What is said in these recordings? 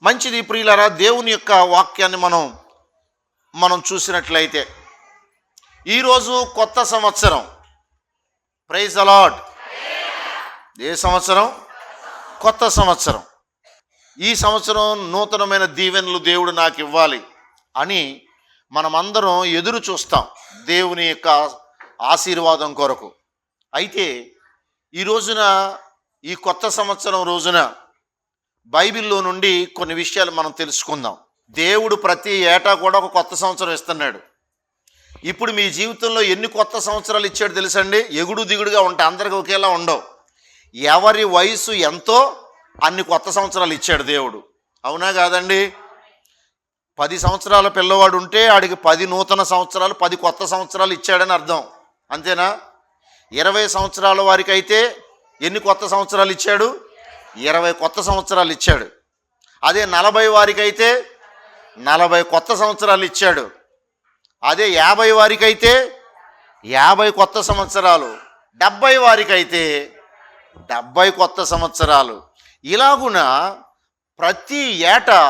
మంచిది ప్రియులారా. దేవుని యొక్క వాక్యాన్ని మనం చూసినట్లయితే ఈరోజు కొత్త సంవత్సరం. Praise the lord. ఏ సంవత్సరం? కొత్త సంవత్సరం. ఈ సంవత్సరం నూతనమైన దీవెనలు దేవుడు నాకు ఇవ్వాలి అని మనమందరం ఎదురు చూస్తాం దేవుని యొక్క ఆశీర్వాదం కొరకు. అయితే ఈ రోజున, ఈ కొత్త సంవత్సరం రోజున బైబిల్లో నుండి కొన్ని విషయాలు మనం తెలుసుకుందాం. దేవుడు ప్రతి ఏటా కూడా ఒక కొత్త సంవత్సరం ఇస్తున్నాడు. ఇప్పుడు మీ జీవితంలో ఎన్ని కొత్త సంవత్సరాలు ఇచ్చాడు తెలుసండి? ఎగుడు దిగుడుగా ఉంటాయి, అందరికీ ఒకేలా ఉండవు. ఎవరి వయసు ఎంతో అన్ని కొత్త సంవత్సరాలు ఇచ్చాడు దేవుడు. అవునా కాదండి? 10 సంవత్సరాల పిల్లవాడు ఉంటే ఆడికి 10 నూతన సంవత్సరాలు, 10 కొత్త సంవత్సరాలు ఇచ్చాడని అర్థం. అంతేనా? 20 సంవత్సరాల వారికి అయితే ఎన్ని కొత్త సంవత్సరాలు ఇచ్చాడు? 20 కొత్త సంవత్సరాలు ఇచ్చాడు. అదే 40 వారికి అయితే 40 కొత్త సంవత్సరాలు ఇచ్చాడు. అదే 50 వారికి అయితే 50 కొత్త సంవత్సరాలు. 70 వారికి అయితే 70 కొత్త సంవత్సరాలు. ఇలాగున ప్రతి ఏటా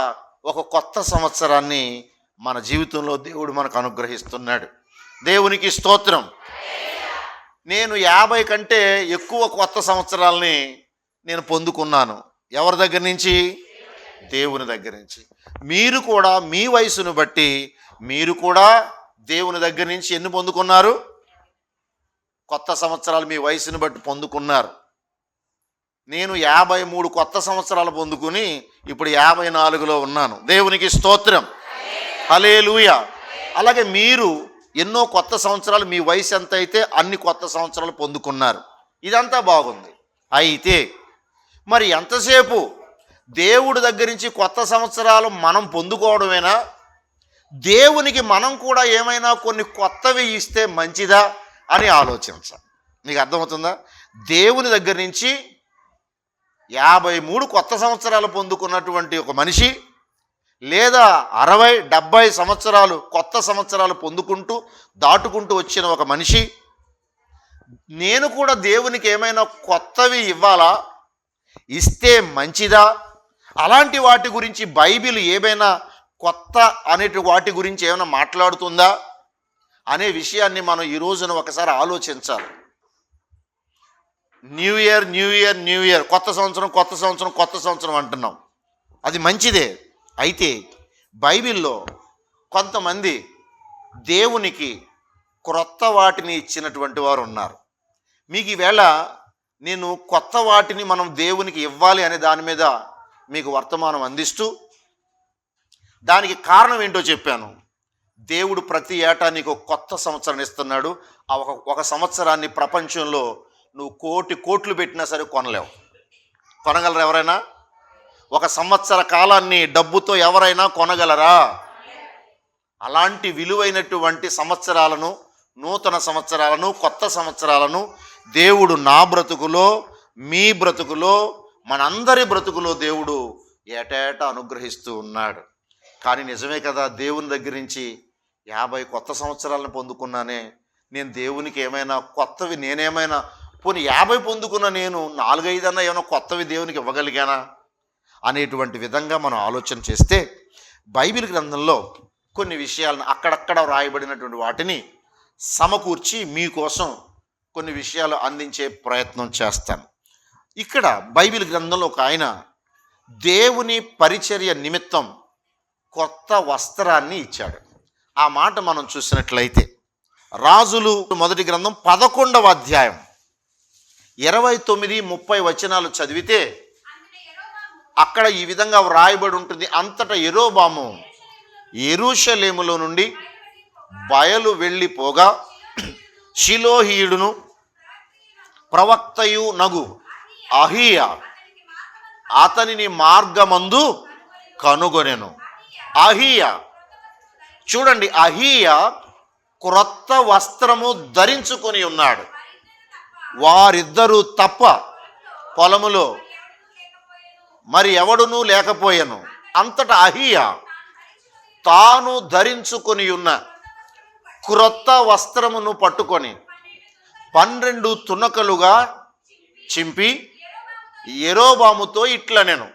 ఒక కొత్త సంవత్సరాన్ని మన జీవితంలో దేవుడు మనకు అనుగ్రహిస్తున్నాడు. దేవునికి స్తోత్రం. నేను 50 కంటే ఎక్కువ కొత్త సంవత్సరాలని నేను పొందుకున్నాను. ఎవరి దగ్గర నుంచి? దేవుని దగ్గర నుంచి. మీరు కూడా మీ వయసును బట్టి మీరు కూడా దేవుని దగ్గర నుంచి ఎన్ని పొందుకున్నారు? కొత్త సంవత్సరాలు మీ వయసును బట్టి పొందుకున్నారు. నేను 53 కొత్త సంవత్సరాలు పొందుకుని ఇప్పుడు 54లో ఉన్నాను. దేవునికి స్తోత్రం. హల్లెలూయా. అలాగే మీరు ఎన్నో కొత్త సంవత్సరాలు, మీ వయసు ఎంత అయితే అన్ని కొత్త సంవత్సరాలు పొందుకున్నారు. ఇదంతా బాగుంది. అయితే మరి ఎంతసేపు దేవుడి దగ్గర నుంచి కొత్త సంవత్సరాలు మనం పొందుకోవడమేనా? దేవునికి మనం కూడా ఏమైనా కొన్ని కొత్తవి ఇస్తే మంచిదా అని ఆలోచించాలి. మీకు అర్థమవుతుందా? దేవుని దగ్గర నుంచి 53 కొత్త సంవత్సరాలు పొందుకున్నటువంటి ఒక మనిషి, లేదా 60, 70 సంవత్సరాలు కొత్త సంవత్సరాలు పొందుకుంటూ దాటుకుంటూ వచ్చిన ఒక మనిషి, నేను కూడా దేవునికి ఏమైనా కొత్తవి ఇవ్వాలా, ఇస్తే మంచిదా, అలాంటి వాటి గురించి బైబిల్ ఏమైనా కొత్త అనేటి వాటి గురించి ఏమైనా మాట్లాడుతుందా అనే విషయాన్ని మనం ఈ రోజున ఒకసారి ఆలోచించాలి. New year, new year, new year, కొత్త సంవత్సరం, కొత్త సంవత్సరం, కొత్త సంవత్సరం అంటున్నాం. అది మంచిదే. అయితే బైబిల్లో కొంతమంది దేవునికి క్రొత్త వాటిని ఇచ్చినటువంటి వారు ఉన్నారు. మీకు ఈవేళ నేను కొత్త వాటిని మనం దేవునికి ఇవ్వాలి అనే దాని మీద మీకు వర్తమానం అందిస్తూ దానికి కారణం ఏంటో చెప్పాను. దేవుడు ప్రతి ఏటా నీకు కొత్త సంవత్సరాన్ని ఇస్తున్నాడు. ఆ ఒక సంవత్సరాన్ని ప్రపంచంలో నువ్వు కోట్లు పెట్టినా సరే కొనలేవు. కొనగలరా ఎవరైనా? ఒక సంవత్సర కాలాన్ని డబ్బుతో ఎవరైనా కొనగలరా? అలాంటి విలువైనటువంటి సంవత్సరాలను, నూతన సంవత్సరాలను, కొత్త సంవత్సరాలను దేవుడు నా బ్రతుకులో, మీ బ్రతుకులో, మనందరి బ్రతుకులో దేవుడు ఏటేటా అనుగ్రహిస్తూ ఉన్నాడు. కానీ నిజమే కదా, దేవుని దగ్గర నుంచి 50 కొత్త సంవత్సరాలను పొందుకున్నానే, నేను దేవునికి ఏమైనా కొత్తవి, నేనేమైనా పోనీ 50 పొందుకున్న నేను 4-5 అన్నా ఏమైనా కొత్తవి దేవునికి ఇవ్వగలిగానా అనేటువంటి విధంగా మనం ఆలోచన చేస్తే బైబిల్ గ్రంథంలో కొన్ని విషయాలను అక్కడక్కడ వ్రాయబడినటువంటి వాటిని సమకూర్చి మీకోసం కొన్ని విషయాలు అందించే ప్రయత్నం చేస్తాను. ఇక్కడ బైబిల్ గ్రంథంలో ఒక ఆయన దేవుని పరిచర్య నిమిత్తం కొత్త వస్త్రాన్ని ఇచ్చాడు. ఆ మాట మనం చూసినట్లయితే రాజులు మొదటి గ్రంథం 11వ అధ్యాయం 29-30 వచనాలు చదివితే అక్కడ ఈ విధంగా వ్రాయబడి ఉంటుంది. అంతటా యెరోబాము యెరూషలేములో నుండి బయలు వెళ్ళిపోగా షిలోహీయుడును ప్రవక్తయు నగు అహీయా అతనిని మార్గమందు కనుగొనెను. అహీయా, చూడండి, అహీయా క్రొత్త వస్త్రము ధరించుకొని ఉన్నాడు. వారిద్దరూ తప్ప పొలములో మరి ఎవడునూ లేకపోయాను. అంతటా అహీయా తాను ధరించుకొని ఉన్న క్రొత్త వస్త్రమును పట్టుకొని 12 తునకలుగా చింపి యెరోబాముతో ఇట్లనెను,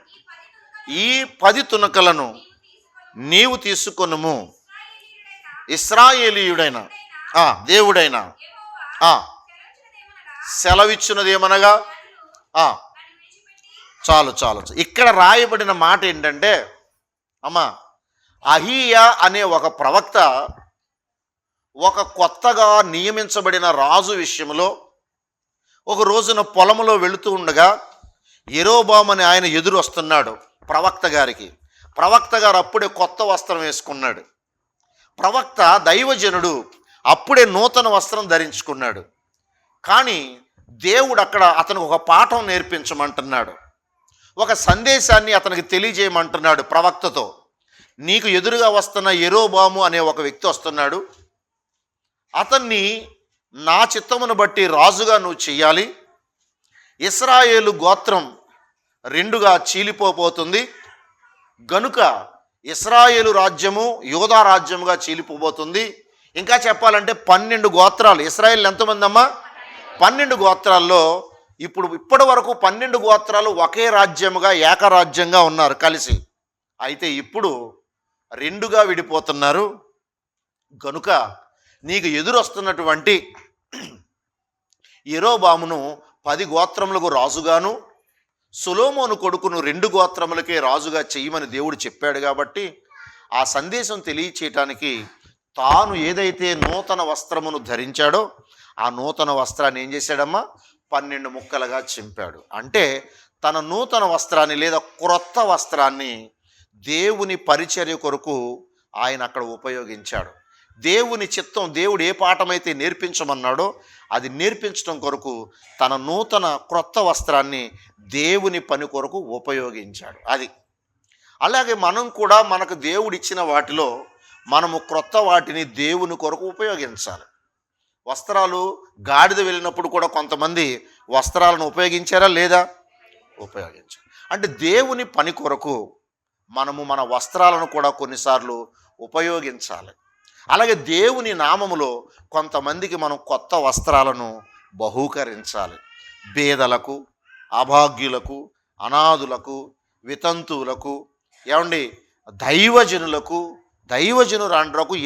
ఈ 10 తునకలను నీవు తీసుకొనుము. ఇశ్రాయేలీయుడైన దేవుడైన సెలవిచ్చినదేమనగా చాలు. ఇక్కడ రాయబడిన మాట ఏంటంటే, అమ్మా, అహీయా అనే ఒక ప్రవక్త ఒక కొత్తగా నియమించబడిన రాజు విషయంలో ఒక రోజున పొలంలో వెళుతూ ఉండగా యెరోబాము అనే ఆయన ఎదురు వస్తున్నాడు ప్రవక్త గారికి. ప్రవక్త గారు అప్పుడే కొత్త వస్త్రం వేసుకున్నాడు. ప్రవక్త దైవజనుడు అప్పుడే నూతన వస్త్రం ధరించుకున్నాడు. కానీ దేవుడు అక్కడ అతనికి ఒక పాఠం నేర్పించమంటున్నాడు, ఒక సందేశాన్ని అతనికి తెలియజేయమంటున్నాడు ప్రవక్తతో. నీకు ఎదురుగా వస్తున్న యెరోబాము అనే ఒక వ్యక్తి వస్తున్నాడు, అతన్ని నా చిత్తమును బట్టి రాజుగా నువ్వు చెయ్యాలి. ఇశ్రాయేలు గోత్రం 2గా చీలిపోబోతుంది గనుక ఇశ్రాయేలు రాజ్యము యూదా రాజ్యముగా చీలిపోబోతుంది. ఇంకా చెప్పాలంటే 12 గోత్రాలు. ఇశ్రాయేలు ఎంతమంది అమ్మా? 12 గోత్రాల్లో ఇప్పటి వరకు 12 గోత్రాలు ఒకే రాజ్యముగా ఏకరాజ్యంగా ఉన్నారు కలిసి. అయితే ఇప్పుడు 2గా విడిపోతున్నారు. గనుక నీకు ఎదురొస్తున్నటువంటి యెరోబామును 10 గోత్రములకు రాజుగాను, సొలొమోను కొడుకును 2 గోత్రములకే రాజుగా చెయ్యమని దేవుడు చెప్పాడు. కాబట్టి ఆ సందేశం తెలియచేయటానికి తాను ఏదైతే నూతన వస్త్రమును ధరించాడో ఆ నూతన వస్త్రాన్ని ఏం చేశాడమ్మా? 12 ముక్కలుగా చింపాడు. అంటే తన నూతన వస్త్రాన్ని లేదా క్రొత్త వస్త్రాన్ని దేవుని పరిచర్య కొరకు ఆయన అక్కడ ఉపయోగించాడు. దేవుని చిత్తం, దేవుడు ఏ పాఠమైతే నేర్పించమన్నాడో అది నేర్పించడం కొరకు తన నూతన క్రొత్త వస్త్రాన్ని దేవుని పని కొరకు ఉపయోగించాడు. అది అలాగే మనం కూడా మనకు దేవుడిచ్చిన వాటిలో మనము క్రొత్త వాటిని దేవుని కొరకు ఉపయోగించాలి. వస్త్రాలు గాడిద వెళ్ళినప్పుడు కూడా కొంతమంది వస్త్రాలను ఉపయోగించారా లేదా? ఉపయోగించారు. అంటే దేవుని పని కొరకు మనము మన వస్త్రాలను కూడా కొన్నిసార్లు ఉపయోగించాలి. అలాగే దేవుని నామములో కొంతమందికి మనం కొత్త వస్త్రాలను బహూకరించాలి. బేదలకు, అభాగ్యులకు, అనాథులకు, వితంతువులకు, ఏమండి, దైవజనులకు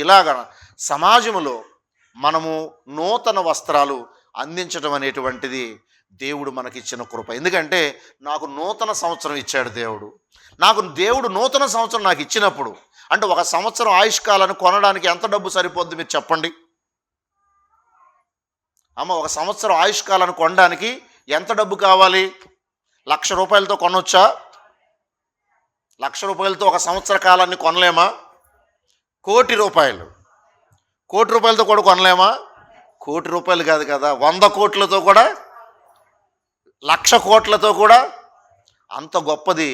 ఇలాగ సమాజంలో మనము నూతన వస్త్రాలు అందించడం అనేటువంటిది దేవుడు మనకిచ్చిన కృప. ఎందుకంటే నాకు నూతన సంవత్సరం ఇచ్చాడు దేవుడు. దేవుడు నూతన సంవత్సరం నాకు ఇచ్చినప్పుడు, అంటే ఒక సంవత్సరం ఆయుష్కాలను కొనడానికి ఎంత డబ్బు సరిపోద్ది మీరు చెప్పండి అమ్మ? ఒక సంవత్సరం ఆయుష్కాలను కొనడానికి ఎంత డబ్బు కావాలి? 1,00,000 రూపాయలతో కొనవచ్చా? 1,00,000 రూపాయలతో ఒక సంవత్సర కాలాన్ని కొనలేమా? 1,00,00,000 రూపాయలు, 1,00,00,000 రూపాయలతో కూడా కొనలేమా? 1,00,00,000 రూపాయలు కాదు కదా, 100 కోట్లతో కూడా, 1,00,000 కోట్లతో కూడా అంత గొప్పది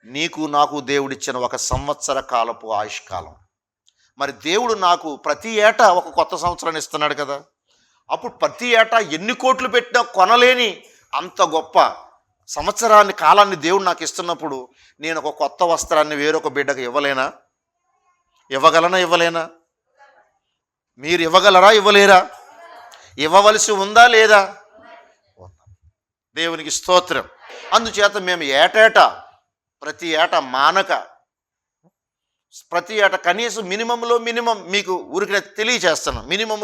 నీకు నాకు దేవుడిచ్చిన ఒక సంవత్సర కాలపు ఆయుష్కాలం. మరి దేవుడు నాకు ప్రతి ఏటా ఒక కొత్త సంవత్సరాన్ని ఇస్తున్నాడు కదా. అప్పుడు ప్రతి ఏటా ఎన్ని కోట్లు పెట్టినా కొనలేని అంత గొప్ప సంవత్సరాన్ని కాలాన్ని దేవుడు నాకు ఇస్తున్నప్పుడు నేను ఒక కొత్త వస్త్రాన్ని వేరొక బిడ్డకు ఇవ్వలేనా? ఇవ్వగలనా? మీరు ఇవ్వగలరా? ఇవ్వలేరా? ఇవ్వవలసి ఉందా లేదా? దేవునికి స్తోత్రం. అందుచేత మేము ప్రతి ఏటా మానక ప్రతి ఏటా కనీసం మినిమం మీకు ఊరికి తెలియచేస్తున్నాం, మినిమం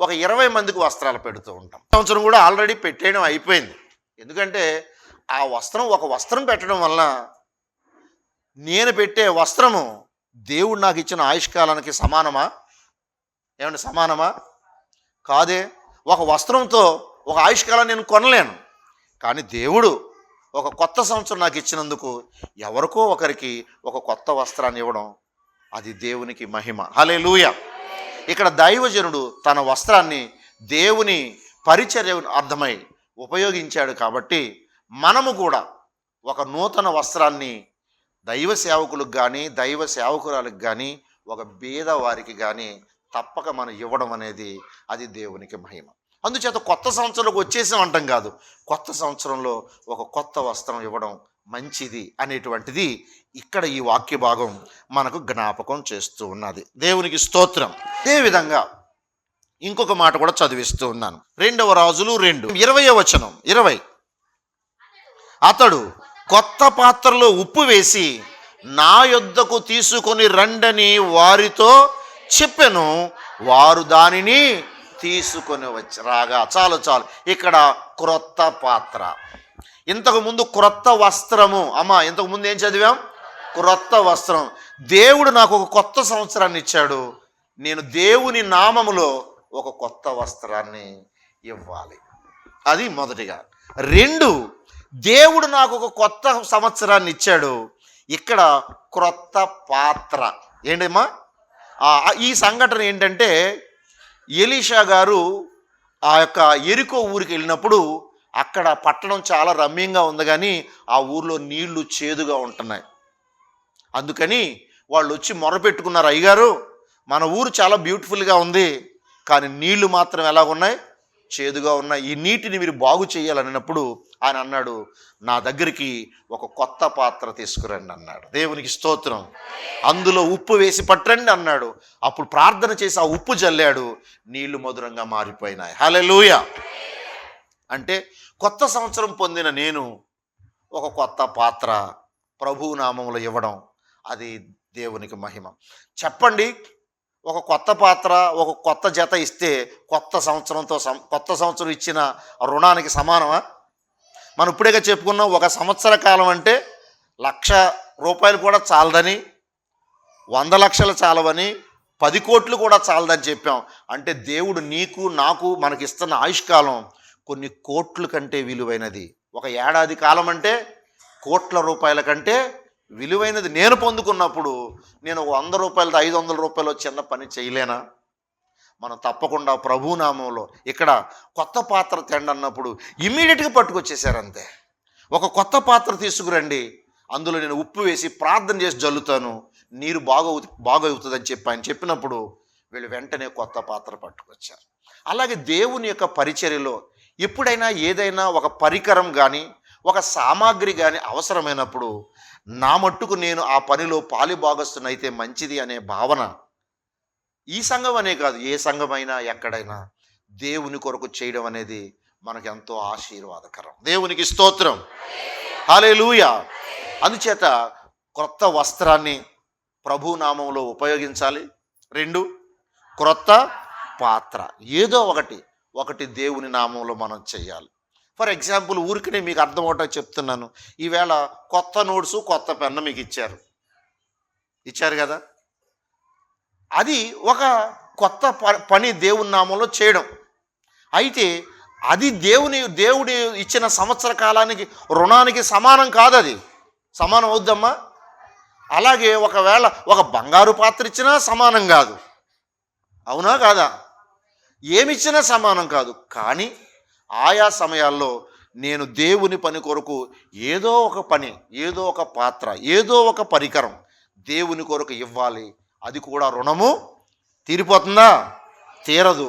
ఒక 20 మందికి వస్త్రాలు పెడుతూ ఉంటాం. సంవత్సరం కూడా ఆల్రెడీ పెట్టేయడం అయిపోయింది. ఎందుకంటే ఆ ఒక వస్త్రం పెట్టడం వల్ల నేను పెట్టే వస్త్రము దేవుడు నాకు ఇచ్చిన ఆయుష్కాలానికి సమానమా? ఏమంటే సమానమా? కాదే. ఒక వస్త్రంతో ఒక ఆయుష్కాలాన్ని నేను కొనలేను. కానీ దేవుడు ఒక కొత్త సంవత్సరం నాకు ఇచ్చినందుకు ఎవరికో ఒకరికి ఒక కొత్త వస్త్రాన్ని ఇవ్వడం, అది దేవునికి మహిమ. హల్లెలూయా. ఇక్కడ దైవజనుడు తన వస్త్రాన్ని దేవుని పరిచర్య అర్థమై ఉపయోగించాడు. కాబట్టి మనము కూడా ఒక నూతన వస్త్రాన్ని దైవ సేవకులకు కానీ దైవ సేవకురాలకు కానీ ఒక బీదవారికి కానీ తప్పక మనం ఇవ్వడం అనేది అది దేవునికి మహిమ. అందుచేత కొత్త సంవత్సరంలోకి వచ్చేసాం అంటాం కాదు, కొత్త సంవత్సరంలో ఒక కొత్త వస్త్రం ఇవ్వడం మంచిది అనేటువంటిది ఇక్కడ ఈ వాక్య భాగం మనకు జ్ఞాపకం చేస్తూ ఉన్నది. దేవునికి స్తోత్రం. అదేవిధంగా ఇంకొక మాట కూడా చదివిస్తూ ఉన్నాను. 2 రాజులు 2:20 అతడు కొత్త పాత్రలో ఉప్పు వేసి నా యొద్దకు తీసుకొని రండని వారితో చెప్పెను. వారు దానిని తీసుకొని వచ్చి రాగా, చాలు చాలు, ఇక్కడ క్రొత్త పాత్ర. ఇంతకుముందు క్రొత్త వస్త్రము. అమ్మా, ఇంతకుముందు ఏం చదివాం? క్రొత్త వస్త్రం. దేవుడు నాకు ఒక కొత్త సంవత్సరాన్ని ఇచ్చాడు. నేను దేవుని నామములో ఒక కొత్త వస్త్రాన్ని ఇవ్వాలి. అది మొదటిగా. రెండు, దేవుడు నాకు ఒక కొత్త సంవత్సరాన్ని ఇచ్చాడు. ఇక్కడ క్రొత్త పాత్ర. ఏంటమ్మా ఈ సంఘటన? ఏంటంటే ఎలీషా గారు ఆ యొక్క ఎరికో ఊరికి వెళ్ళినప్పుడు అక్కడ పట్టణం చాలా రమ్యంగా ఉంది, కానీ ఆ ఊర్లో నీళ్లు చేదుగా ఉంటున్నాయి. అందుకని వాళ్ళు వచ్చి మొరపెట్టుకున్నారు, అయ్యగారు మన ఊరు చాలా బ్యూటిఫుల్గా ఉంది, కానీ నీళ్లు మాత్రం ఎలాగున్నాయి? చేదుగా ఉన్నాయి. ఈ నీటిని మీరు బాగు చేయాలన్నప్పుడు ఆయన అన్నాడు, నా దగ్గరికి ఒక కొత్త పాత్ర తీసుకురండి అన్నాడు. దేవునికి స్తోత్రం. అందులో ఉప్పు వేసి పట్టండి అన్నాడు. అప్పుడు ప్రార్థన చేసి ఆ ఉప్పు జల్లాడు, నీళ్లు మధురంగా మారిపోయినాయి. హల్లెలూయా. అంటే కొత్త సంవత్సరం పొందిన నేను ఒక కొత్త పాత్ర ప్రభువు నామములో ఇవ్వడం, అది దేవునికి మహిమ. చెప్పండి, ఒక కొత్త పాత్ర, ఒక కొత్త జత ఇస్తే కొత్త సంవత్సరం ఇచ్చిన రుణానికి సమానమా? మనం ఇప్పుడేగా చెప్పుకున్నాం, ఒక సంవత్సర కాలం అంటే 1,00,000 రూపాయలు కూడా చాలదని, 100 లక్షలు చాలవని, 10 కోట్లు కూడా చాలదని చెప్పాం. అంటే దేవుడు నీకు నాకు మనకిస్తున్న ఆయుష్కాలం కొన్ని కోట్ల కంటే విలువైనది. ఒక ఏడాది కాలం అంటే కోట్ల రూపాయల కంటే విలువైనది. నేను పొందుకున్నప్పుడు నేను 100 రూపాయలది 500 రూపాయలు చిన్న పని చేయలేనా? మనం తప్పకుండా ప్రభునామంలో ఇక్కడ కొత్త పాత్ర తెండి అన్నప్పుడు ఇమ్మీడియట్గా పట్టుకొచ్చేసారు. అంతే, ఒక కొత్త పాత్ర తీసుకురండి, అందులో నేను ఉప్పు వేసి ప్రార్థన చేసి జల్లుతాను, నీరు బాగవుతుందని చెప్పి ఆయన చెప్పినప్పుడు వీళ్ళు వెంటనే కొత్త పాత్ర పట్టుకొచ్చారు. అలాగే దేవుని యొక్క పరిచర్యలో ఎప్పుడైనా ఏదైనా ఒక పరికరం కానీ ఒక సామాగ్రి కానీ అవసరమైనప్పుడు నా మట్టుకు నేను ఆ పనిలో పాలిభాగస్తునైతే మంచిది అనే భావన ఈ సంఘం అనే కాదు, ఏ సంఘమైనా ఎక్కడైనా దేవుని కొరకు చేయడం అనేది మనకు ఎంతో ఆశీర్వాదకరం. దేవునికి స్తోత్రం. హల్లెలూయా. అందుచేత క్రొత్త వస్త్రాన్ని ప్రభు నామంలో ఉపయోగించాలి. 2, క్రొత్త పాత్ర. ఏదో ఒకటి దేవుని నామంలో మనం చేయాలి. ఫర్ ఎగ్జాంపుల్, ఊరికనే మీకు అర్థమవుతా చెప్తున్నాను. ఈవేళ కొత్త నోట్సు కొత్త పెన్ను మీకు ఇచ్చారు కదా, అది ఒక కొత్త పని దేవుని నామంలో చేయడం. అయితే అది దేవుడి ఇచ్చిన సంవత్సర కాలానికి రుణానికి సమానం కాదు. అది సమానం అవుద్దమ్మా? అలాగే ఒకవేళ ఒక బంగారు పాత్ర ఇచ్చినా సమానం కాదు. అవునా కాదా? ఏమిచ్చినా సమానం కాదు. కానీ ఆయా సమయాల్లో నేను దేవుని పని కొరకు ఏదో ఒక పని, ఏదో ఒక పాత్ర, ఏదో ఒక పరికరం దేవుని కొరకు ఇవ్వాలి. అది కూడా రుణము తీరిపోతుందా? తీరదు.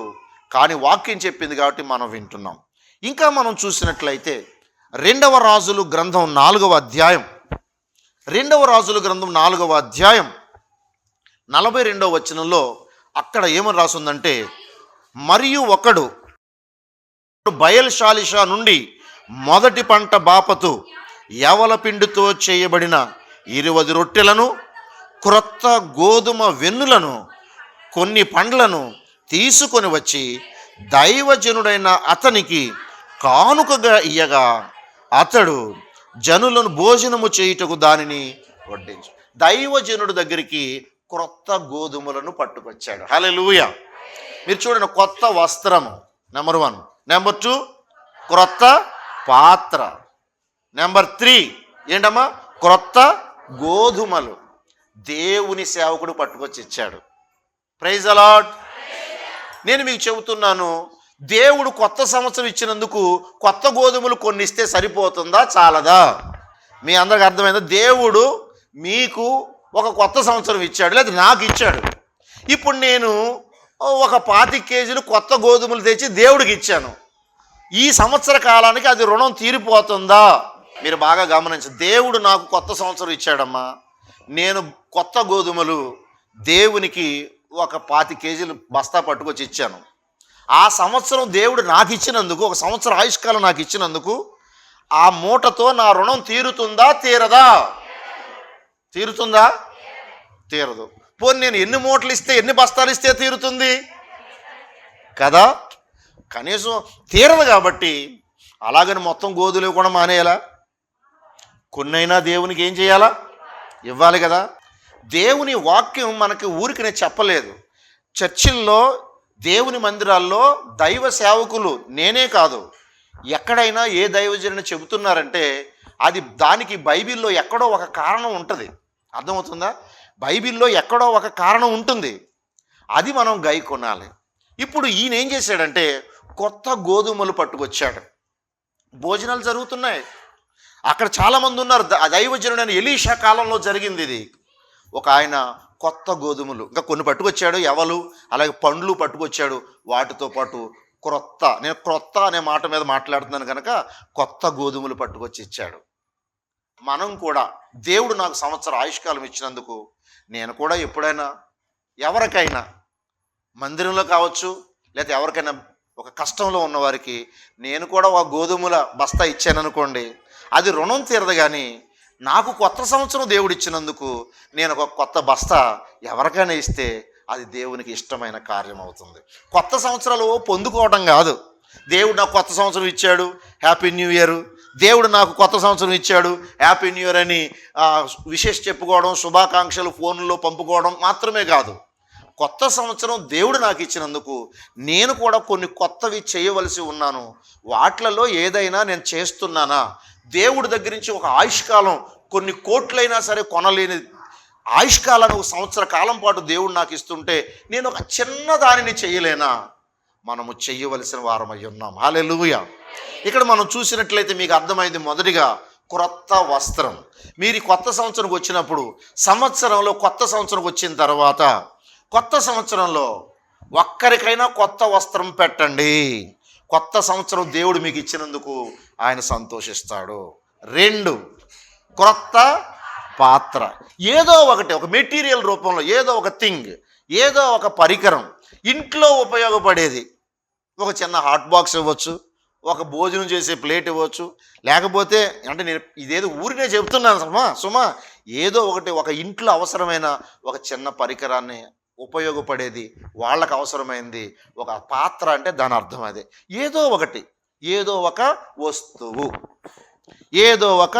కానీ వాక్యం చెప్పింది కాబట్టి మనం వింటున్నాం. ఇంకా మనం చూసినట్లయితే 2వ రాజులు గ్రంథం 4వ అధ్యాయం, 2వ రాజులు గ్రంథం 4వ అధ్యాయం 42వ వచనంలో అక్కడ ఏమని రాసిందంటే, మరియు ఒకడు బయల్షాలిషా నుండి మొదటి పంట బాపతు యవల పిండితో చేయబడిన 20 రొట్టెలను, క్రొత్త గోధుమ వెన్నులను, కొన్ని పండ్లను తీసుకొని వచ్చి దైవజనుడైన అతనికి కానుకగా ఇయ్యగా అతడు జనులను భోజనము చేయుటకు దానిని వడ్డించు. దైవజనుడు దగ్గరికి క్రొత్త గోధుమలను పట్టుకొచ్చాడు. హల్లెలూయా. మీరు చూడండి, కొత్త వస్త్రము నెంబర్ 1, నెంబర్ 2 క్రొత్త పాత్ర, నెంబర్ 3 ఏంటమ్మా? క్రొత్త గోధుమలు. దేవుని సేవకుడు పట్టుకొచ్చి ఇచ్చాడు. Praise the Lord. నేను మీకు చెబుతున్నాను, దేవుడు కొత్త సంవత్సరం ఇచ్చినందుకు కొత్త గోధుమలు కొన్ని ఇస్తే సరిపోతుందా, చాలదా? మీ అందరికి అర్థమైందా? దేవుడు మీకు ఒక కొత్త సంవత్సరం ఇచ్చాడు, లేదా నాకు ఇచ్చాడు. ఇప్పుడు నేను ఒక 25 కేజీలు కొత్త గోధుమలు తెచ్చి దేవుడికి ఇచ్చాను. ఈ సంవత్సర కాలానికి అది రుణం తీరిపోతుందా? మీరు బాగా గమనించండి. దేవుడు నాకు కొత్త సంవత్సరం ఇచ్చాడమ్మా, నేను కొత్త గోధుమలు దేవునికి ఒక 25 కేజీలు బస్తా పట్టుకొచ్చి ఇచ్చాను. ఆ సంవత్సరం దేవుడు నాకు ఇచ్చినందుకు, ఒక సంవత్సరం ఆయుష్కాలం నాకు ఇచ్చినందుకు ఆ మూటతో నా రుణం తీరుతుందా తీరదా? తీరుతుందా? తీరదు. పోనీ నేను ఎన్ని మూటలు ఇస్తే, ఎన్ని బస్తాలు ఇస్తే తీరుతుంది కదా? కనీసం తీరదు. కాబట్టి అలాగని మొత్తం గోధులు కూడా మానేయాలా? కొన్నైనా దేవునికి ఏం చేయాలా? ఇవ్వాలి కదా. దేవుని వాక్యం మనకి ఊరికి నేను చెప్పలేదు. చర్చిల్లో, దేవుని మందిరాల్లో దైవ సేవకులు, నేనే కాదు, ఎక్కడైనా ఏ దైవజనుని చెబుతున్నారంటే అది దానికి బైబిల్లో ఎక్కడో ఒక కారణం ఉంటుంది. అర్థమవుతుందా? బైబిల్లో ఎక్కడో ఒక కారణం ఉంటుంది. అది మనం గై కొనాలి. ఇప్పుడు ఈయన ఏం చేశాడంటే కొత్త గోధుమలు పట్టుకొచ్చాడు. భోజనాలు జరుగుతున్నాయి. అక్కడ చాలామంది ఉన్నారు. దైవజనుడైన ఎలీషా కాలంలో జరిగింది ఇది. ఒక ఆయన కొత్త గోధుమలు ఇంకా కొన్ని పట్టుకొచ్చాడు. ఎవలు అలాగే పండ్లు పట్టుకొచ్చాడు. వాటితో పాటు నేను క్రొత్త అనే మాట మీద మాట్లాడుతున్నాను కనుక కొత్త గోధుమలు పట్టుకొచ్చి ఇచ్చాడు. మనం కూడా దేవుడు నాకు సంవత్సరం ఆయుష్కాలం ఇచ్చినందుకు నేను కూడా ఎప్పుడైనా ఎవరికైనా మందిరంలో కావచ్చు, లేకపోతే ఎవరికైనా ఒక కష్టంలో ఉన్నవారికి నేను కూడా ఒక గోధుమల బస్తా ఇచ్చాననుకోండి, అది రుణం తీరదు. కానీ నాకు కొత్త సంవత్సరం దేవుడు ఇచ్చినందుకు నేను ఒక కొత్త బస్తా ఎవరికైనా ఇస్తే అది దేవునికి ఇష్టమైన కార్యం అవుతుంది. కొత్త సంవత్సరాలు పొందుకోవడం కాదు. దేవుడు నాకు కొత్త సంవత్సరం ఇచ్చాడు, హ్యాపీ న్యూ ఇయర్, దేవుడు నాకు కొత్త సంవత్సరం ఇచ్చాడు, హ్యాపీ న్యూ ఇయర్ అని విశేష చెప్పుకోవడం, శుభాకాంక్షలు ఫోన్లో పంపుకోవడం మాత్రమే కాదు. కొత్త సంవత్సరం దేవుడు నాకు ఇచ్చినందుకు నేను కూడా కొన్ని కొత్తవి చేయవలసి ఉన్నాను. వాటిలలో ఏదైనా నేను చేస్తున్నానా? దేవుడి దగ్గర నుంచి ఒక ఆయుష్కాలం, కొన్ని కోట్లైనా సరే కొనలేని ఆయుష్కాలను సంవత్సర కాలం పాటు దేవుడు నాకు ఇస్తుంటే నేను ఒక చిన్న దానిని చేయలేనా? మనము చెయ్యవలసిన వారమై ఉన్నాం. హల్లెలూయా. ఇక్కడ మనం చూసినట్లయితే మీకు అర్థమైంది. మొదటిగా క్రొత్త వస్త్రం. మీరు కొత్త సంవత్సరంకి వచ్చినప్పుడు, సంవత్సరంలో కొత్త సంవత్సరం వచ్చిన తర్వాత కొత్త సంవత్సరంలో ఒక్కరికైనా కొత్త వస్త్రం పెట్టండి. కొత్త సంవత్సరం దేవుడు మీకు ఇచ్చినందుకు ఆయన సంతోషిస్తాడు. 2, క్రొత్త పాత్ర. ఏదో ఒకటి, ఒక మెటీరియల్ రూపంలో ఏదో ఒక థింగ్, ఏదో ఒక పరికరం, ఇంట్లో ఉపయోగపడేది. ఒక చిన్న హాట్ బాక్స్ ఇవ్వచ్చు, ఒక భోజనం చేసే ప్లేట్ ఇవ్వచ్చు, లేకపోతే అంటే నేను ఇదేదో ఊరినే చెప్తున్నాను సుమా, ఏదో ఒకటి, ఒక ఇంట్లో అవసరమైన ఒక చిన్న పరికరాన్ని, ఉపయోగపడేది, వాళ్ళకు అవసరమైంది ఒక పాత్ర అంటే దాని అర్థం అదే. ఏదో ఒకటి, ఏదో ఒక వస్తువు, ఏదో ఒక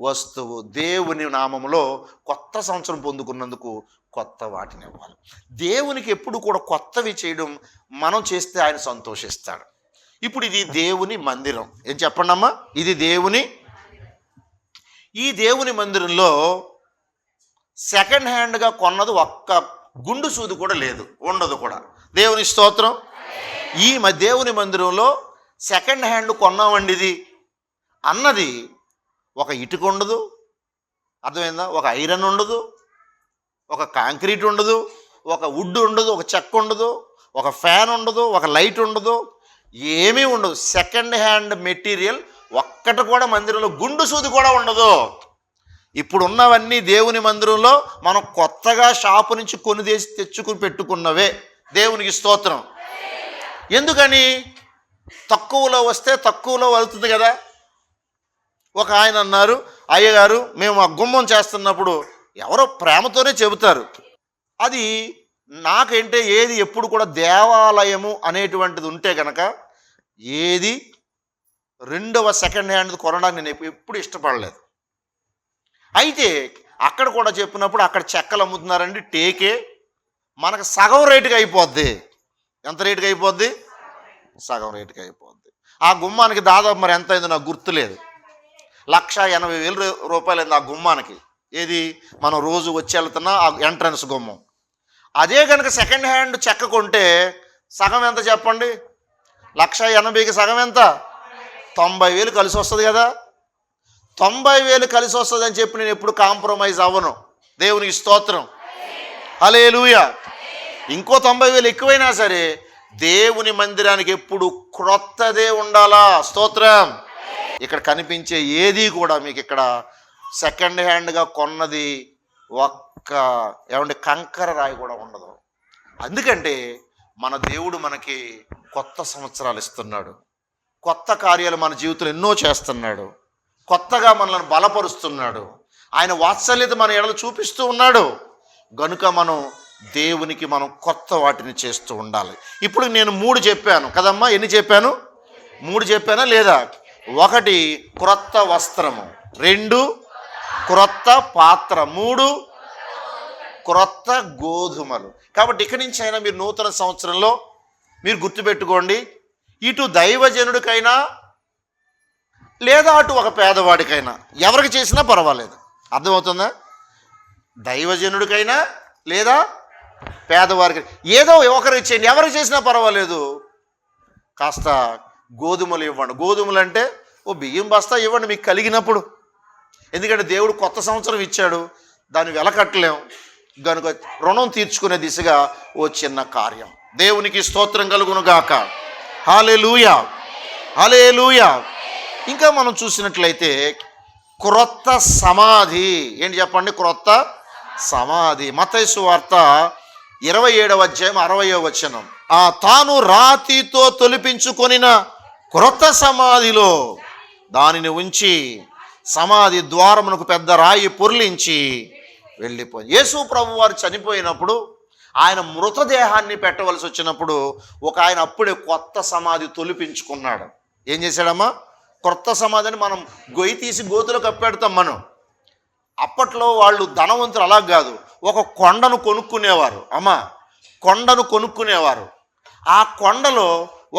వస్తువు. దేవుని నామములో కొత్త సంవత్సరం పొందుకున్నందుకు కొత్త వాటిని ఇవ్వాలి. దేవునికి ఎప్పుడు కూడా కొత్తవి చేయడం మనం చేస్తే ఆయన సంతోషిస్తాడు. ఇప్పుడు ఇది దేవుని మందిరం. ఏం చెప్పండి అమ్మా? ఇది ఈ దేవుని మందిరంలో సెకండ్ హ్యాండ్గా కొన్నది ఒక్క గుండు సూది కూడా లేదు, ఉండదు కూడా. దేవుని స్తోత్రం. ఈ దేవుని మందిరంలో సెకండ్ హ్యాండ్ కొన్నామండి ఇది అన్నది ఒక ఇటుక ఉండదు, అర్థమైందా? ఒక ఐరన్ ఉండదు, ఒక కాంక్రీట్ ఉండదు, ఒక వుడ్ ఉండదు, ఒక చెక్క ఉండదు, ఒక ఫ్యాన్ ఉండదు, ఒక లైట్ ఉండదు, ఏమీ ఉండదు. సెకండ్ హ్యాండ్ మెటీరియల్ ఒక్కటి కూడా మందిరంలో, గుండు సూది కూడా ఉండదు. ఇప్పుడు ఉన్నవన్నీ దేవుని మందిరంలో మనం కొత్తగా షాపు నుంచి తెచ్చుకుని పెట్టుకున్నవే. దేవునికి స్తోత్రం. ఎందుకని? తక్కువలో వస్తే తక్కువలో వెళ్తుంది కదా. ఒక ఆయన అన్నారు, అయ్యగారు మేము ఆ గుమ్మం చేస్తున్నప్పుడు ఎవరో ప్రేమతోనే చెబుతారు, అది నాకంటే ఏది ఎప్పుడు కూడా దేవాలయము అనేటువంటిది ఉంటే కనుక ఏది రెండవ సెకండ్ హ్యాండ్ కొనడానికి నేను ఎప్పుడు ఇష్టపడలేదు. అయితే అక్కడ కూడా చెప్పినప్పుడు అక్కడ చెక్కలు అమ్ముతున్నారండి, టేకే మనకు సగం రేటుకి అయిపోద్ది. ఎంత రేటుకి అయిపోద్ది? సగం రేటుకి అయిపోద్ది. ఆ గుమ్మానికి దాదాపు మరి ఎంత అయిందో నాకు గుర్తులేదు, 1,80,000 రూపాయలు అయింది ఆ గుమ్మానికి. ఏది మనం రోజు వచ్చి వెళ్తున్నా ఆ ఎంట్రన్స్ గుమ్మం. అదే కనుక సెకండ్ హ్యాండ్ చెక్క కొంటే సగం ఎంత చెప్పండి? 1,80,000కి సగం ఎంత? 90,000 కలిసి వస్తుంది కదా. 90,000 కలిసి వస్తుంది అని చెప్పి నేను ఎప్పుడు కాంప్రమైజ్ అవ్వను. దేవునికి స్తోత్రం. హల్లెలూయా. ఇంకో 90,000 ఎక్కువైనా సరే దేవుని మందిరానికి ఎప్పుడు క్రొత్తదే ఉండాలా. స్తోత్రం. ఇక్కడ కనిపించే ఏది కూడా మీకు ఇక్కడ సెకండ్ హ్యాండ్గా కొన్నది ఒక్క కంకర రాయి కూడా ఉండదు. అందుకంటే మన దేవుడు మనకి కొత్త సంవత్సరాలు ఇస్తున్నాడు, కొత్త కార్యాలు మన జీవితంలో ఎన్నో చేస్తున్నాడు. కొత్తగా మనల్ని బలపరుస్తున్నాడు. ఆయన వాత్సల్యత మన ఎడల చూపిస్తూ ఉన్నాడు. గనుక మనం దేవునికి మనం కొత్త వాటిని చేస్తూ ఉండాలి. ఇప్పుడు నేను 3 చెప్పాను కదమ్మా. ఎన్ని చెప్పాను? 3 చెప్పానా లేదా? 1 క్రొత్త వస్త్రము, 2 క్రొత్త పాత్ర, 3 క్రొత్త గోధుమలు. కాబట్టి ఇక్కడి నుంచి అయినా మీరు నూతన సంవత్సరంలో మీరు గుర్తుపెట్టుకోండి, ఇటు దైవజనుడికైనా లేదా అటు ఒక పేదవాడికైనా ఎవరికి చేసినా పర్వాలేదు. అర్థమవుతుందా? దైవజనుడికైనా లేదా పేదవారికి ఏదో ఒకరికి చేయండి, ఎవరికి చేసినా పర్వాలేదు. కాస్త గోధుమలు ఇవ్వండి. గోధుమలు అంటే ఓ బియ్యం బస్తా ఇవ్వండి మీకు కలిగినప్పుడు. ఎందుకంటే దేవుడు కొత్త సంవత్సరం ఇచ్చాడు, దాన్ని వెలకట్టలేం. కనుక రుణం తీర్చుకునే దిశగా ఓ చిన్న కార్యం. దేవునికి స్తోత్రం కలుగును గాక. హల్లెలూయా, హల్లెలూయా. ఇంకా మనం చూసినట్లయితే క్రొత్త సమాధి. ఏంటి చెప్పండి? క్రొత్త సమాధి. మత్తయి సువార్త 27వ అధ్యాయం 60వ వచనం. తాను రాతితో తొలిపించుకొనిన క్రొత్త సమాధిలో దానిని ఉంచి సమాధి ద్వారమునకు పెద్ద రాయి పొర్లించి వెళ్ళిపోయి. యేసు ప్రభు వారు చనిపోయినప్పుడు ఆయన మృతదేహాన్ని పెట్టవలసి వచ్చినప్పుడు ఒక ఆయన అప్పుడే కొత్త సమాధి తొలిపించుకున్నాడు. ఏం చేశాడమ్మా? క్రొత్త సమాధిని మనం గొయ్యి తీసి గోతులో కప్పెడతాం మనం. అప్పట్లో వాళ్ళు ధనవంతులు అలా కాదు, ఒక కొండను కొనుక్కునేవారు. అమ్మా, కొండను కొనుక్కునేవారు. ఆ కొండలో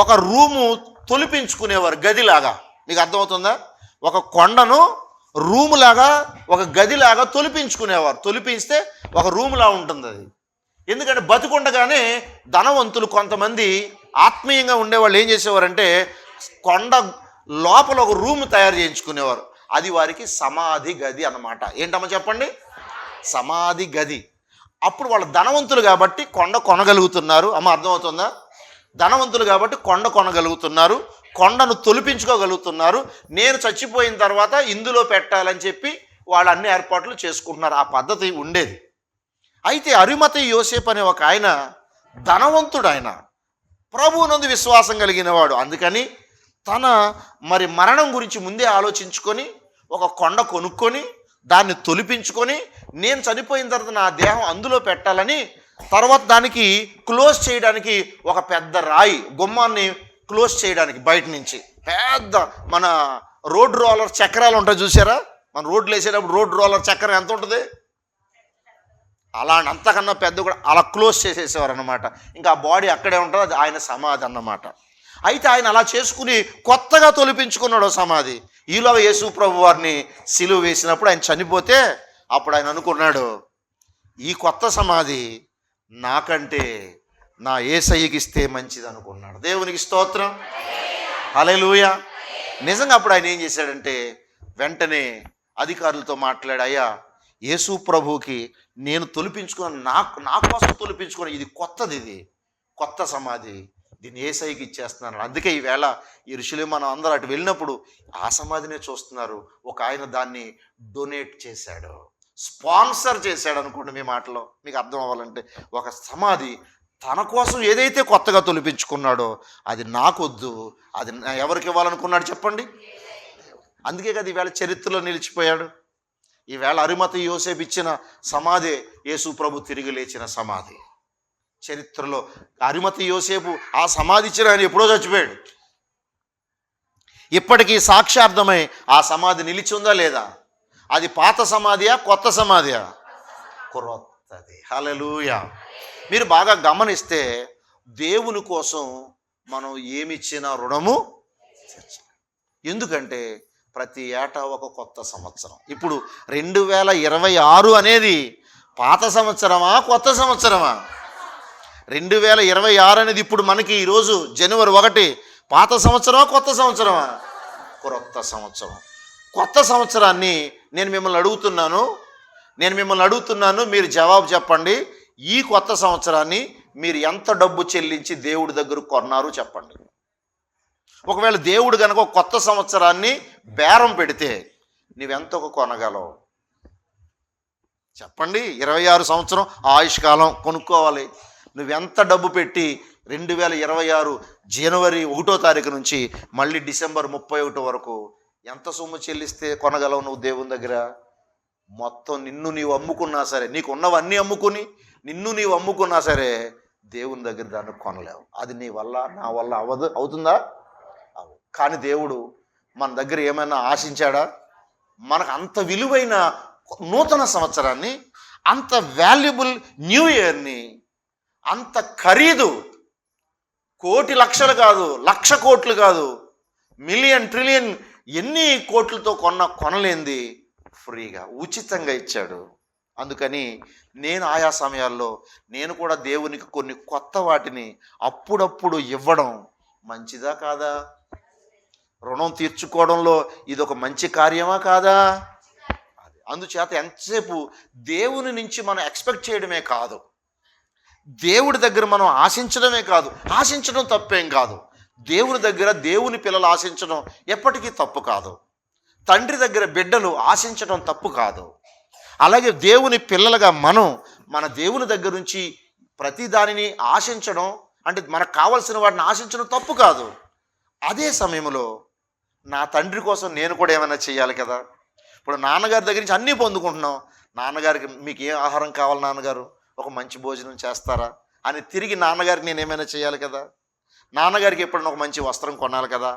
ఒక రూము తొలిపించుకునేవారు, గదిలాగా. మీకు అర్థమవుతుందా? ఒక కొండను రూములాగా, ఒక గదిలాగా తొలిపించుకునేవారు. తొలిపిస్తే ఒక రూములా ఉంటుంది అది. ఎందుకంటే బతికుండగానే ధనవంతులు కొంతమంది ఆత్మీయంగా ఉండేవాళ్ళు ఏం చేసేవారంటే కొండ లోపల ఒక రూమ్ తయారు చేయించుకునేవారు. అది వారికి సమాధి గది అన్నమాట. ఏంటమ్మా చెప్పండి? సమాధి గది. అప్పుడు వాళ్ళు ధనవంతులు కాబట్టి కొండ కొనగలుగుతున్నారు. అమ్మ అర్థమవుతుందా? ధనవంతులు కాబట్టి కొండ కొనగలుగుతున్నారు, కొండను తొలిపించుకోగలుగుతున్నారు. నేను చచ్చిపోయిన తర్వాత ఇందులో పెట్టాలని చెప్పి వాళ్ళు అన్ని ఏర్పాట్లు చేసుకుంటున్నారు. ఆ పద్ధతి ఉండేది. అయితే అరిమతయి యోసేపు అనే ఒక ఆయన ధనవంతుడు, ఆయన ప్రభువునందు విశ్వాసం కలిగిన వాడు. అందుకని తన మరణం గురించి ముందే ఆలోచించుకొని ఒక కొండ కొనుక్కొని దాన్ని తొలిపించుకొని నేను చనిపోయిన తర్వాత నా దేహం అందులో పెట్టాలని, తర్వాత దానికి క్లోజ్ చేయడానికి ఒక పెద్ద రాయి, గుమ్మాన్ని క్లోజ్ చేయడానికి బయట నుంచి పెద్ద మన రోడ్ రోలర్ చక్రాలు ఉంటాయి చూసారా? మన రోడ్లు వేసేటప్పుడు రోడ్ రోలర్ చక్రం ఎంత ఉంటుంది, అలా అంతకన్నా పెద్ద కూడా అలా క్లోజ్ చేసేసేవారు అన్నమాట. ఇంకా ఆ బాడీ అక్కడే ఉంటుంది, అది ఆయన సమాధి అన్నమాట. అయితే ఆయన అలా చేసుకుని కొత్తగా తొలిపించుకున్నాడు సమాధి. ఈలోగా యేసు ప్రభు వారిని సిలువ వేసినప్పుడు ఆయన చనిపోతే అప్పుడు ఆయన అనుకున్నాడు, ఈ కొత్త సమాధి నాకంటే నా యేసయ్యకి ఇస్తే మంచిది అనుకున్నాడు. దేవునికి స్తోత్రం, హల్లెలూయా. నిజంగా అప్పుడు ఆయన ఏం చేశాడంటే వెంటనే అధికారులతో మాట్లాడి, అయ్యా యేసు ప్రభువుకి నేను తొలిపించుకున్నాను, నా కోసం తొలిపించుకున్నాను, ఇది కొత్తది, ఇది కొత్త సమాధి, దీన్ని యేసయ్యకి ఇచ్చేస్తున్నాను. అందుకే ఈవేళ యెరూషలేము మనం అందరూ అటు వెళ్ళినప్పుడు ఆ సమాధినే చూస్తున్నారు. ఒక ఆయన దాన్ని డొనేట్ చేశాడు, స్పాన్సర్ చేశాడు అనుకోండి మీ మాటలో, మీకు అర్థం అవ్వాలంటే. ఒక సమాధి తన కోసం ఏదైతే కొత్తగా తొలిపించుకున్నాడో అది నాకొద్దు, అది ఎవరికి ఇవ్వాలనుకున్నాడు చెప్పండి? అందుకే కదా ఈవేళ చరిత్రలో నిలిచిపోయాడు. ఈవేళ అరిమతయి యోసేపు ఇచ్చిన సమాధి యేసు ప్రభు తిరిగి లేచిన సమాధి. చరిత్రలో అరిమతయి యోసేపు ఆ సమాధి ఇచ్చిన ఆయన ఎప్పుడో చచ్చిపోయాడు. ఇప్పటికీ సాక్ష్యార్థమై ఆ సమాధి నిలిచి ఉందా లేదా? అది పాత సమాధియా కొత్త సమాధియా? క్రొత్తది. హల్లెలూయా. మీరు బాగా గమనిస్తే దేవుని కోసం మనం ఏమిచ్చినా రుణము. ఎందుకంటే ప్రతి ఏటా ఒక కొత్త సంవత్సరం. ఇప్పుడు 2026 అనేది పాత సంవత్సరమా కొత్త సంవత్సరమా? 2026 అనేది ఇప్పుడు మనకి ఈరోజు జనవరి 1 పాత సంవత్సరమా కొత్త సంవత్సరమా? క్రొత్త సంవత్సరం. కొత్త సంవత్సరాన్ని నేను మిమ్మల్ని అడుగుతున్నాను, మీరు జవాబు చెప్పండి. ఈ కొత్త సంవత్సరాన్ని మీరు ఎంత డబ్బు చెల్లించి దేవుడి దగ్గర కొన్నారు చెప్పండి. ఒకవేళ దేవుడు కనుక ఒక కొత్త సంవత్సరాన్ని బేరం పెడితే నువ్వెంతకు కొనగలవు చెప్పండి? 26 సంవత్సరం ఆయుష్కాలం కొనుక్కోవాలి. నువ్వెంత డబ్బు పెట్టి 2026 జనవరి 1వ తారీఖు నుంచి మళ్ళీ డిసెంబర్ 31 వరకు ఎంత సొమ్ము చెల్లిస్తే కొనగలవు నువ్వు దేవుని దగ్గర? మొత్తం నిన్ను నీవు అమ్ముకున్నా సరే, నీకు ఉన్నవన్నీ అమ్ముకుని నిన్ను నీవు అమ్ముకున్నా సరే దేవుని దగ్గర దాన్ని కొనలేవు. అది నీ వల్ల నా వల్ల అవుతుందా? కానీ దేవుడు మన దగ్గర ఏమైనా ఆశించాడా? మనకు అంత విలువైన నూతన సంవత్సరాన్ని, అంత వాల్యుబుల్ న్యూ ఇయర్ని, అంత ఖరీదు, కోటి లక్షలు కాదు, లక్ష కోట్లు కాదు, మిలియన్ ట్రిలియన్ ఎన్ని కోట్లతో కొనలేంది ఫ్రీగా ఉచితంగా ఇచ్చాడు. అందుకని నేను ఆయా సమయాల్లో నేను కూడా దేవునికి కొన్ని కొత్త వాటిని అప్పుడప్పుడు ఇవ్వడం మంచిదా కాదా? రుణం తీర్చుకోవడంలో ఇది ఒక మంచి కార్యమా కాదా? అందుచేత ఎంతసేపు దేవుని నుంచి మనం ఎక్స్పెక్ట్ చేయడమే కాదు, దేవుడి దగ్గర మనం ఆశించడమే కాదు. ఆశించడం తప్పేం కాదు. దేవుని దగ్గర దేవుని పిల్లలు ఆశించడం ఎప్పటికీ తప్పు కాదు. తండ్రి దగ్గర బిడ్డలు ఆశించడం తప్పు కాదు. అలాగే దేవుని పిల్లలుగా మనం మన దేవుని దగ్గర నుంచి ప్రతి దానిని ఆశించడం, అంటే మనకు కావలసిన వాటిని ఆశించడం తప్పు కాదు. అదే సమయంలో నా తండ్రి కోసం నేను కూడా ఏమైనా చేయాలి కదా. ఇప్పుడు నాన్నగారి దగ్గర నుంచి అన్నీ పొందుకుంటున్నాం. నాన్నగారికి మీకు ఏ ఆహారం కావాలి నాన్నగారు, ఒక మంచి భోజనం చేస్తారా అని తిరిగి నాన్నగారికి నేను ఏమైనా చేయాలి కదా. నాన్నగారికి ఎప్పుడైనా ఒక మంచి వస్త్రం కొనాలి కదా.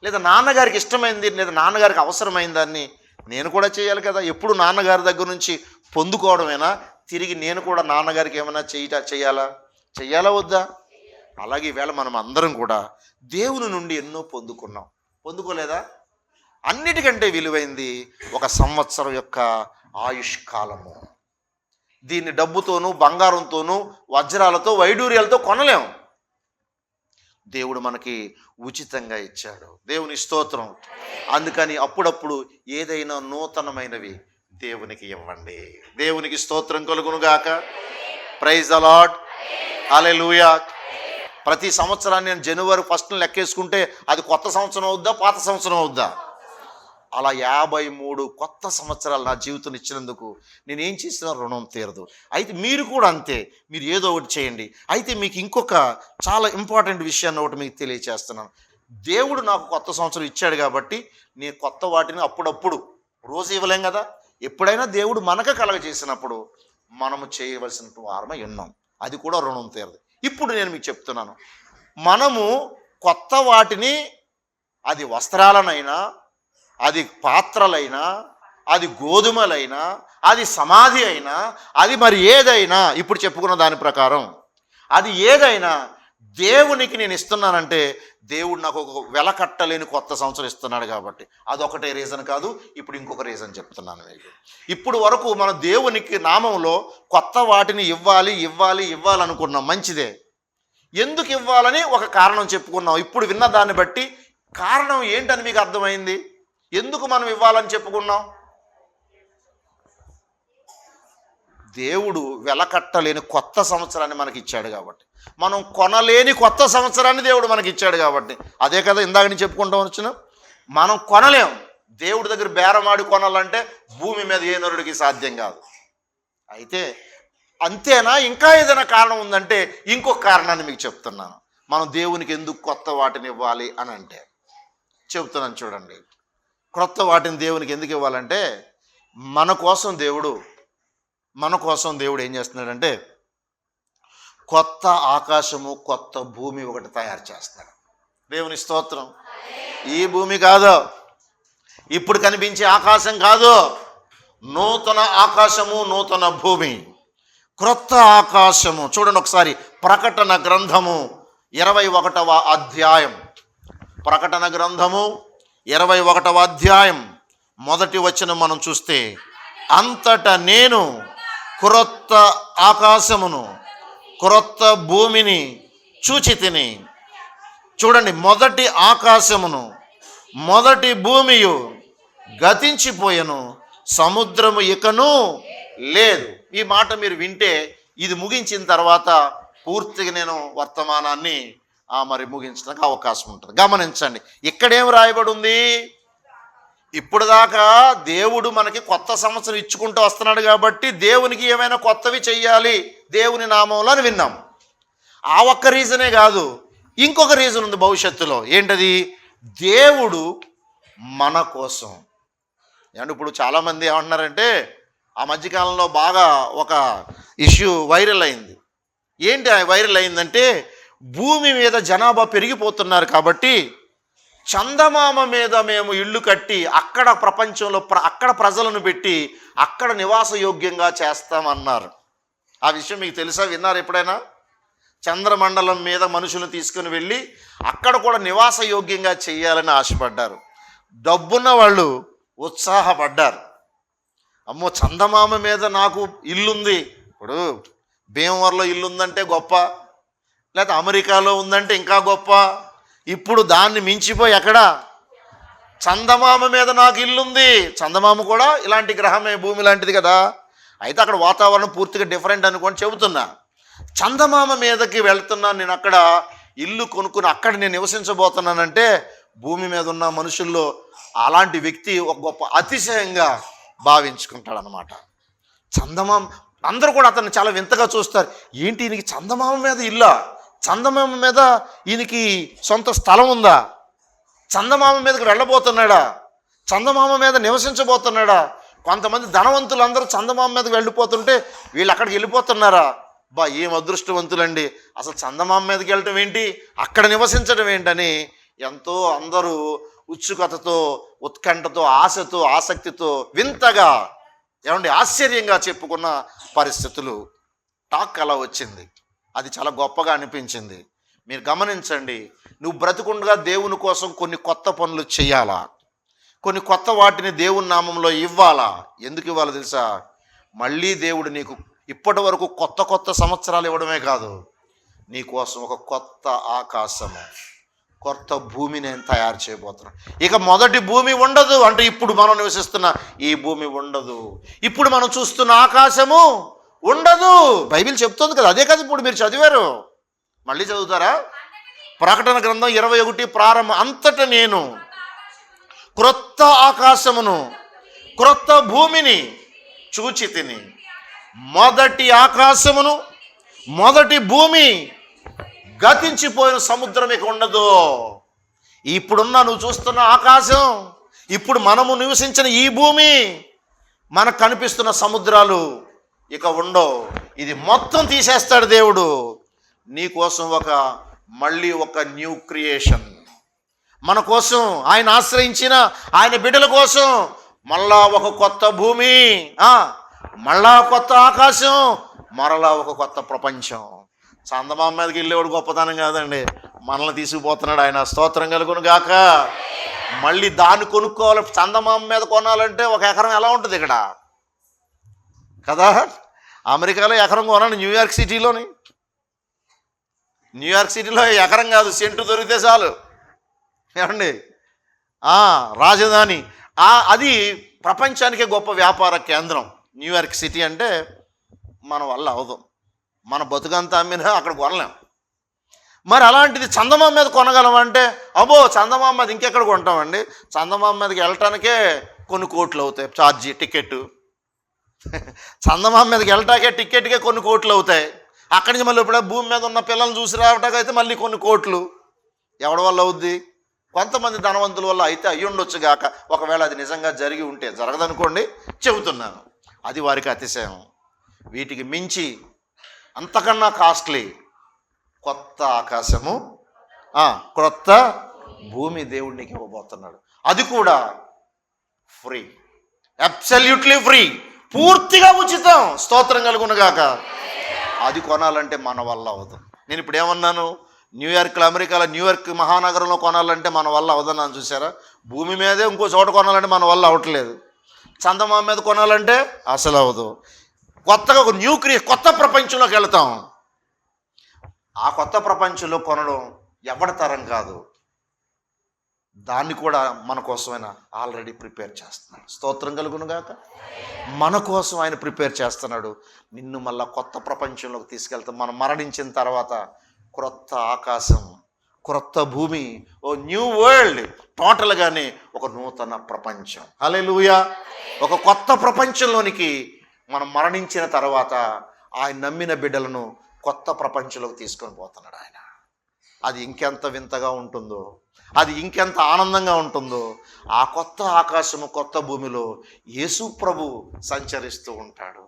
లేదా నాన్నగారికి ఇష్టమైంది, లేదా నాన్నగారికి అవసరమైన దాన్ని నేను కూడా చేయాలి కదా. ఎప్పుడు నాన్నగారి దగ్గర నుంచి పొందుకోవడమేనా, తిరిగి నేను కూడా నాన్నగారికి ఏమైనా చెయ్యాలా వద్దా? అలాగే ఈవేళ మనం అందరం కూడా దేవుని నుండి ఎన్నో పొందుకోలేదా? అన్నిటికంటే విలువైంది ఒక సంవత్సరం యొక్క ఆయుష్కాలము. దీన్ని డబ్బుతోనూ బంగారంతోనూ వజ్రాలతో వైడూర్యాలతో కొనలేము. దేవుడు మనకి ఉచితంగా ఇచ్చాడు. దేవుని స్తోత్రం. అందుకని అప్పుడప్పుడు ఏదైనా నూతనమైనవి దేవునికి ఇవ్వండి. దేవునికి స్తోత్రం కలుగునుగాక. Praise the Lord. హల్లెలూయా. ప్రతి సంవత్సరాన్ని నేను జనవరి 1 లెక్కేసుకుంటే అది కొత్త సంవత్సరం అవుద్దా, పాత సంవత్సరం అవుద్దా? అలా 53 కొత్త సంవత్సరాలు నా జీవితం ఇచ్చినందుకు నేనేం చేసినా రుణం తీరదు. అయితే మీరు కూడా అంతే, మీరు ఏదో ఒకటి చేయండి. అయితే మీకు ఇంకొక చాలా ఇంపార్టెంట్ విషయాన్ని ఒకటి మీకు తెలియచేస్తున్నాను. దేవుడు నాకు కొత్త సంవత్సరం ఇచ్చాడు కాబట్టి నేను కొత్త వాటిని అప్పుడప్పుడు, రోజు ఇవ్వలేం కదా, ఎప్పుడైనా దేవుడు మనకు కలగజేసినప్పుడు మనము చేయవలసిన వారమై ఉన్నాం. అది కూడా రుణం తీరదు. ఇప్పుడు నేను మీకు చెప్తున్నాను, మనము కొత్త వాటిని, అది వస్త్రాలనైనా, అది పాత్రలైనా, అది గోధుమలైనా, అది సమాధి అయినా, అది మరి ఏదైనా, ఇప్పుడు చెప్పుకున్న దాని ప్రకారం అది ఏదైనా దేవునికి నేను ఇస్తున్నానంటే దేవుడు నాకు ఒక వెలకట్టలేని కొత్త సంవత్సరం ఇస్తున్నాడు కాబట్టి. అదొకటే రీజన్ కాదు, ఇప్పుడు ఇంకొక రీజన్ చెప్తున్నాను మీకు. ఇప్పుడు వరకు మనం దేవునికి నామంలో కొత్త వాటిని ఇవ్వాలనుకున్నాం, మంచిదే. ఎందుకు ఇవ్వాలని ఒక కారణం చెప్పుకున్నాం. ఇప్పుడు విన్న దాన్ని బట్టి కారణం ఏంటని మీకు అర్థమైంది. ఎందుకు మనం ఇవ్వాలని చెప్పుకున్నాం? దేవుడు వెలకట్టలేని కొత్త సంవత్సరాన్ని మనకి ఇచ్చాడు కాబట్టి, మనం కొనలేని కొత్త సంవత్సరాన్ని దేవుడు మనకి ఇచ్చాడు కాబట్టి. అదే కదా ఇందాక నేను చెప్పుకుంటాం వచ్చిన, మనం కొనలేం. దేవుడి దగ్గర బేరమాడి కొనాలంటే భూమి మీద ఏ నరుడికి సాధ్యం కాదు. అయితే అంతేనా, ఇంకా ఏదైనా కారణం ఉందంటే ఇంకొక కారణాన్ని మీకు చెప్తున్నాను. మనం దేవునికి ఎందుకు కొత్త వాటిని ఇవ్వాలి అని అంటే చెప్తున్నాను చూడండి. క్రొత్త వాటిని దేవునికి ఎందుకు ఇవ్వాలంటే మన కోసం దేవుడు ఏం చేస్తున్నాడంటే కొత్త ఆకాశము, కొత్త భూమి ఒకటి తయారు చేస్తున్నాడు. దేవుని స్తోత్రం. ఈ భూమి కాదు, ఇప్పుడు కనిపించే ఆకాశం కాదు, నూతన ఆకాశము, నూతన భూమి, క్రొత్త ఆకాశము. చూడండి ఒకసారి ప్రకటన గ్రంథము 21వ అధ్యాయం. ప్రకటన గ్రంథము 21వ అధ్యాయం మొదటి వచనం మనం చూస్తే, అంతటా నేను క్రొత్త ఆకాశమును క్రొత్త భూమిని చూచితిని. చూడండి, మొదటి ఆకాశమును మొదటి భూమియు గతించిపోయెను, సముద్రము ఇకను లేదు. ఈ మాట మీరు వింటే ఇది ముగించిన తర్వాత పూర్తిగా నేను వర్తమానాన్ని మరి ముగించడానికి అవకాశం ఉంటుంది. గమనించండి, ఇక్కడేం రాయబడి ఉంది? ఇప్పుడు దాకా దేవుడు మనకి కొత్త సంవత్సరం ఇచ్చుకుంటూ వస్తున్నాడు కాబట్టి దేవునికి ఏమైనా కొత్తవి చెయ్యాలి దేవుని నామంలో అని విన్నాం. ఆ ఒక్క రీజనే కాదు, ఇంకొక రీజన్ ఉంది భవిష్యత్తులో. ఏంటది? దేవుడు మన కోసం. ఏమంటే ఇప్పుడు చాలామంది ఏమంటున్నారంటే, ఆ మధ్యకాలంలో బాగా ఒక ఇష్యూ వైరల్ అయింది. ఏంటి ఆ వైరల్ అయిందంటే, భూమి మీద జనాభా పెరిగిపోతున్నారు కాబట్టి చందమామ మీద మేము ఇల్లు కట్టి అక్కడ ప్రపంచంలో అక్కడ ప్రజలను పెట్టి అక్కడ నివాస యోగ్యంగా చేస్తామన్నారు. ఆ విషయం మీకు తెలుసా? విన్నారు ఎప్పుడైనా? చంద్రమండలం మీద మనుషులను తీసుకుని వెళ్ళి అక్కడ కూడా నివాస యోగ్యంగా చేయాలని ఆశపడ్డారు. డబ్బున్న వాళ్ళు ఉత్సాహపడ్డారు. అమ్మో, చందమామ మీద నాకు ఇల్లుంది. ఇప్పుడు భీమవరంలో ఇల్లు ఉందంటే గొప్ప, లేకపోతే అమెరికాలో ఉందంటే ఇంకా గొప్ప. ఇప్పుడు దాన్ని మించిపోయి ఎక్కడ? చందమామ మీద నాకు ఇల్లుంది. చందమామ కూడా ఇలాంటి గ్రహమే, భూమి లాంటిది కదా. అయితే అక్కడ వాతావరణం పూర్తిగా డిఫరెంట్ అనుకోని చెబుతున్నా. చందమామ మీదకి వెళ్తున్నాను నేను, అక్కడ ఇల్లు కొనుక్కుని అక్కడ నేను నివసించబోతున్నానంటే భూమి మీద ఉన్న మనుషుల్లో అలాంటి వ్యక్తి ఒక గొప్ప అతిశయంగా భావించుకుంటాడు అనమాట. చందమామ అందరూ కూడా అతన్ని చాలా వింతగా చూస్తారు. ఏంటి, ఈయనకి చందమామ మీద ఇల్లా? చందమామ మీద ఈయనకి సొంత స్థలం ఉందా? చందమామ మీదకి వెళ్ళబోతున్నాడా? చందమామ మీద నివసించబోతున్నాడా? కొంతమంది ధనవంతులందరూ చందమామ మీదకి వెళ్ళిపోతుంటే వీళ్ళు అక్కడికి వెళ్ళిపోతున్నారా? ఏం అదృష్టవంతులండి, అసలు చందమామ మీదకి వెళ్ళటం ఏంటి, అక్కడ నివసించడం ఏంటని ఎంతో అందరూ ఉత్సుకతతో, ఉత్కంఠతో, ఆశతో, ఆసక్తితో, వింతగా, ఏమండి ఆశ్చర్యంగా చెప్పుకున్న పరిస్థితులు. టాక్ అలా వచ్చింది. అది చాలా గొప్పగా అనిపించింది. మీరు గమనించండి, నువ్వు బ్రతికుండగా దేవుని కోసం కొన్ని కొత్త పనులు చేయాలా, కొన్ని కొత్త వాటిని దేవుని నామంలో ఇవ్వాలా. ఎందుకు ఇవ్వాలో తెలుసా? మళ్ళీ దేవుడు నీకు ఇప్పటి వరకు కొత్త కొత్త సంవత్సరాలు ఇవ్వడమే కాదు, నీకోసం ఒక కొత్త ఆకాశము, కొత్త భూమిని నేను తయారు చేయబోతున్నాను. ఇక మొదటి భూమి ఉండదు, అంటే ఇప్పుడు మనం నివసిస్తున్న ఈ భూమి ఉండదు, ఇప్పుడు మనం చూస్తున్న ఆకాశము ఉండదు. బైబిల్ చెప్తుంది కదా, అదే కదా ఇప్పుడు మీరు చదివారు. మళ్ళీ చదువుతారా? ప్రకటన గ్రంథం 21 ప్రారంభం, అంతటా నేను క్రొత్త ఆకాశమును క్రొత్త భూమిని చూచి తిని, మొదటి ఆకాశమును మొదటి భూమి గతించిపోయిన సముద్రం ఇక ఉండదు. ఇప్పుడున్న నువ్వు చూస్తున్న ఆకాశం, ఇప్పుడు మనము నివసించిన ఈ భూమి, మనకు కనిపిస్తున్న సముద్రాలు ఇక ఉండవు. ఇది మొత్తం తీసేస్తాడు దేవుడు. నీకోసం మళ్ళీ ఒక న్యూ క్రియేషన్, మన కోసం, ఆయన ఆశ్రయించిన ఆయన బిడ్డల కోసం మళ్ళా ఒక కొత్త భూమి, మళ్ళా కొత్త ఆకాశం, మరలా ఒక కొత్త ప్రపంచం. చందమామ మీదకి వెళ్ళేవాడు గొప్పతనం కాదండి, మనల్ని తీసుకుపోతున్నాడు ఆయన. స్తోత్రం కలుగును గాక. మళ్ళీ దాన్ని కొనుక్కోవాలి. చందమామ మీద కొనాలంటే ఒక ఎకరం ఎలా ఉంటుంది ఇక్కడ కదా? అమెరికాలో ఎకరం కొనాలి, న్యూయార్క్ సిటీలో ఎకరం కాదు, సెంటు దొరికితే చాలు. ఏమండి, రాజధాని, అది ప్రపంచానికే గొప్ప వ్యాపార కేంద్రం న్యూయార్క్ సిటీ. అంటే మన వల్ల అవదు, మన బతుకంతా అమ్మినా అక్కడ కొనలేం. మరి అలాంటిది చందమామ మీద కొనగలమంటే, అబ్బో చందమామ మీద ఇంకెక్కడ కొంటామండి, చందమామ మీదకి వెళ్ళటానికే కొన్ని కోట్లు అవుతాయి ఛార్జీ, టికెట్. చందమామ మీదకి వెళ్ళటాకే టికెట్కే కొన్ని కోట్లు అవుతాయి. అక్కడి నుంచి మళ్ళీ ఇప్పుడు భూమి మీద ఉన్న పిల్లల్ని చూసి రావటాకైతే మళ్ళీ కొన్ని కోట్లు. ఎవడి వల్ల అవుద్ది? కొంతమంది ధనవంతుల వల్ల అయితే అయ్యుండొచ్చు గాక. ఒకవేళ అది నిజంగా జరిగి ఉంటే, జరగదనుకోండి, చెబుతున్నాను, అది వారికి అతిశయం. వీటికి మించి అంతకన్నా కాస్ట్లీ కొత్త ఆకాశము, క్రొత్త భూమి దేవుడికి ఇవ్వబోతున్నాడు. అది కూడా ఫ్రీ, అబ్సల్యూట్లీ ఫ్రీ, పూర్తిగా ఉచితం. స్తోత్రం కలుగునుగాక. అది కొనాలంటే మన వల్ల అవదు. నేను ఇప్పుడు ఏమన్నాను? న్యూయార్క్లో, అమెరికాలో న్యూయార్క్ మహానగరంలో కొనాలంటే మన వల్ల అవదన్నాను. చూసారా? భూమి మీదే ఇంకో చోట కొనాలంటే మన వల్ల అవట్లేదు. చందమామ మీద కొనాలంటే అసలు అవదు. కొత్తగా ఒక కొత్త ప్రపంచంలోకి వెళ్తాం. ఆ కొత్త ప్రపంచంలో కొనడం ఎవరి తరం కాదు. దాన్ని కూడా మన కోసం ఆయన ఆల్రెడీ ప్రిపేర్ చేస్తున్నాడు. స్తోత్రం కలుగునుగాక. మన కోసం ఆయన ప్రిపేర్ చేస్తున్నాడు. నిన్ను మళ్ళా కొత్త ప్రపంచంలోకి తీసుకెళ్తాం. మనం మరణించిన తర్వాత క్రొత్త ఆకాశం, క్రొత్త భూమి, ఓ న్యూ వరల్డ్, టోటల్గానే ఒక నూతన ప్రపంచం. హల్లెలూయా. ఒక కొత్త ప్రపంచంలోనికి మనం మరణించిన తర్వాత ఆయన నమ్మిన బిడ్డలను కొత్త ప్రపంచంలోకి తీసుకొని పోతున్నాడు ఆయన. అది ఇంకెంత వింతగా ఉంటుందో. అది ఇంకెంత ఆనందంగా ఉంటుందో. ఆ కొత్త ఆకాశము కొత్త భూమిలో యేసు ప్రభు సంచరిస్తూ ఉంటాడు.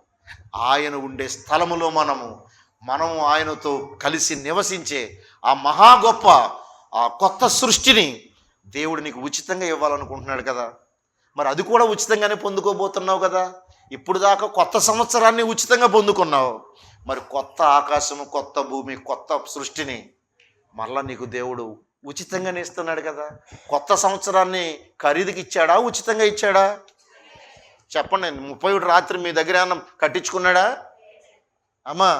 ఆయన ఉండే స్థలములో మనము ఆయనతో కలిసి నివసించే ఆ మహా గొప్ప ఆ కొత్త సృష్టిని దేవుడు నీకు ఉచితంగా ఇవ్వాలనుకుంటున్నాడు కదా. మరి అది కూడా ఉచితంగానే పొందుకోబోతున్నావు కదా. ఇప్పుడు దాకా కొత్త సంవత్సరాన్ని ఉచితంగా పొందుకున్నావు. మరి కొత్త ఆకాశము కొత్త భూమి కొత్త సృష్టిని మరలా నీకు దేవుడు ఉచితంగానే ఇస్తున్నాడు కదా. కొత్త సంవత్సరాన్ని ఖరీదుకి ఇచ్చాడా, ఉచితంగా ఇచ్చాడా? చెప్పండి. 31 రాత్రి మీ దగ్గర ఏమన్నా కట్టించుకున్నాడా? అమ్మా,